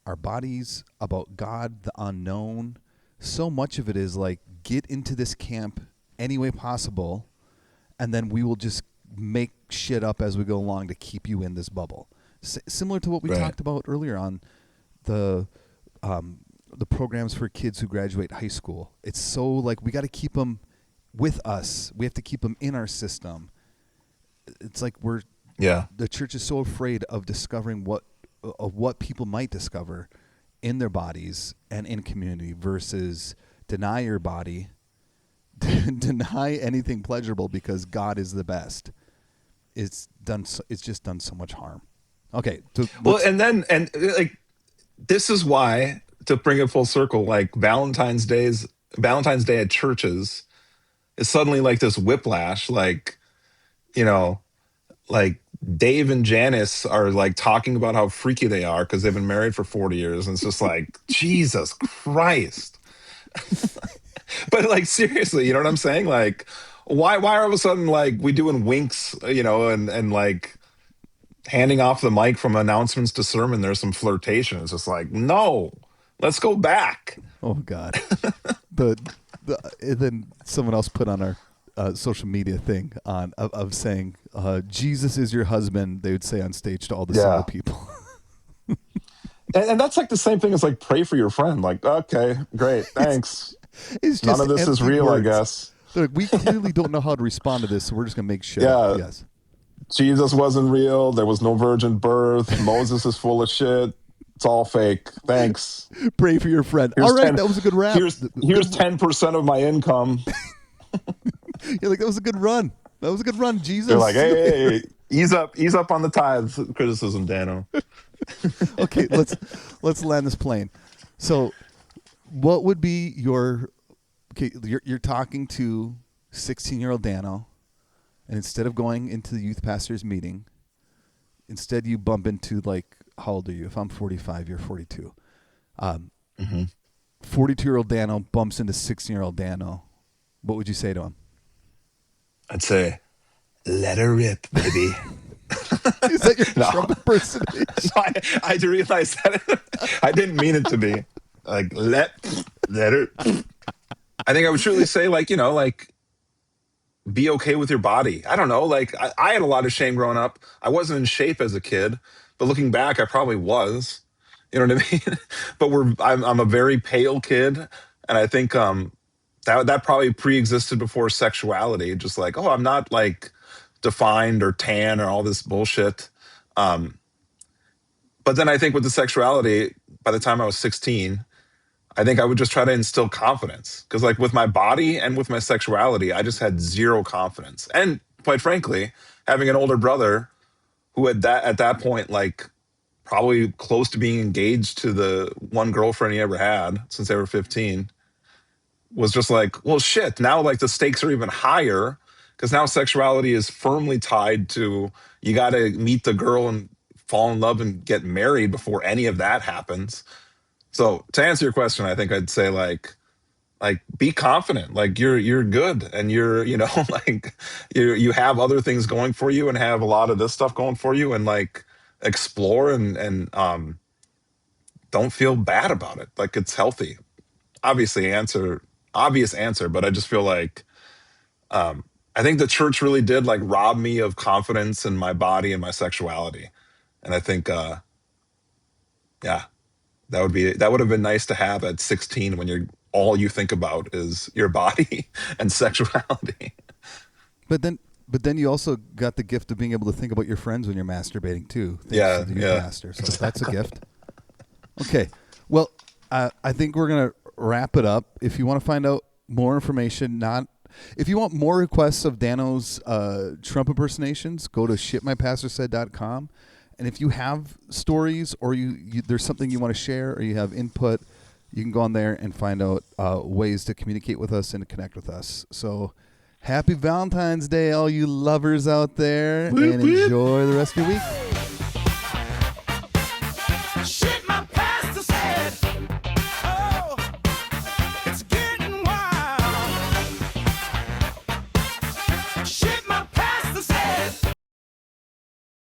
our bodies, about God, the unknown? So much of it is like, get into this camp any way possible, and then we will just make shit up as we go along to keep you in this bubble. Similar to what we Right. talked about earlier on the the programs for kids who graduate high school. It's so like we got to keep them with us. We have to keep them in our system. It's like Yeah. the church is so afraid of discovering what people might discover in their bodies and in community versus deny your body, deny anything pleasurable because God is the best. It's done. It's just done so much harm. Okay. Well, and like this is why, to bring it full circle, like Valentine's Day at churches is suddenly like this whiplash. Like, you know, like Dave and Janice are like talking about how freaky they are because they've been married for 40 years. And it's just like, Jesus Christ. But like, seriously, you know what I'm saying? Like, why all of a sudden, like, we doing winks, and like handing off the mic from announcements to sermon, there's some flirtation. It's just like, no, let's go back. Oh God. the and then someone else put on our social media thing of saying Jesus is your husband. They would say on stage to all the single Yeah. people. And that's like the same thing as like pray for your friend. Like, okay, great, thanks. It's None just of this is empty real, I words. guess. They're like, we clearly don't know how to respond to this, so we're just gonna make shit Yeah. up. Yes. Jesus wasn't real. There was no virgin birth. Moses is full of shit. It's all fake. Thanks. Pray for your friend. Here's All right, 10 that was a good rap. Here's 10% of my income. You're like, that was a good run. That was a good run, Jesus. They're like, hey, ease up on the tithe criticism, Dano. Okay, let's land this plane. So, what would be your? Okay, you're talking to 16-year-old Dano, and instead of going into the youth pastor's meeting, instead you bump into like, how old are you? If I'm 45, you're 42. 42-year-old Dano bumps into 16-year-old Dano. What would you say to him? I'd say, let her rip, baby. Is that your No. Trump impersonation? So I had to realize that I didn't mean it to be like let her. I think I would truly say, like, like, be okay with your body. I don't know. Like, I had a lot of shame growing up. I wasn't in shape as a kid, but looking back, I probably was. You know what I mean? But I'm a very pale kid, and I think that probably pre-existed before sexuality. Just like, oh, I'm not like defined or tan or all this bullshit. But then I think with the sexuality, by the time I was 16, I think I would just try to instill confidence, because like with my body and with my sexuality, I just had zero confidence. And quite frankly, having an older brother who at that point, like, probably close to being engaged to the one girlfriend he ever had since they were 15, was just like, well, shit, now like the stakes are even higher, because now sexuality is firmly tied to, you got to meet the girl and fall in love and get married before any of that happens. So to answer your question, I think I'd say, like, like be confident, like you're good, and you're, like you have other things going for you and have a lot of this stuff going for you, and like explore, and don't feel bad about it. Like it's healthy. Obviously obvious answer, but I just feel like I think the church really did like rob me of confidence in my body and my sexuality. And I think yeah, that would have been nice to have at 16, when you're all you think about is your body and sexuality. But then you also got the gift of being able to think about your friends when you're masturbating too, thanks Yeah, to the youth yeah. pastor. So that's a gift. Okay. Well, I think we're gonna wrap it up. If you want to find out more information, if you want more requests of Dano's Trump impersonations, go to shitmypastorsaid.com. And if you have stories, or there's something you want to share, or you have input, you can go on there and find out ways to communicate with us and to connect with us. So happy Valentine's Day, all you lovers out there, and enjoy the rest of your week.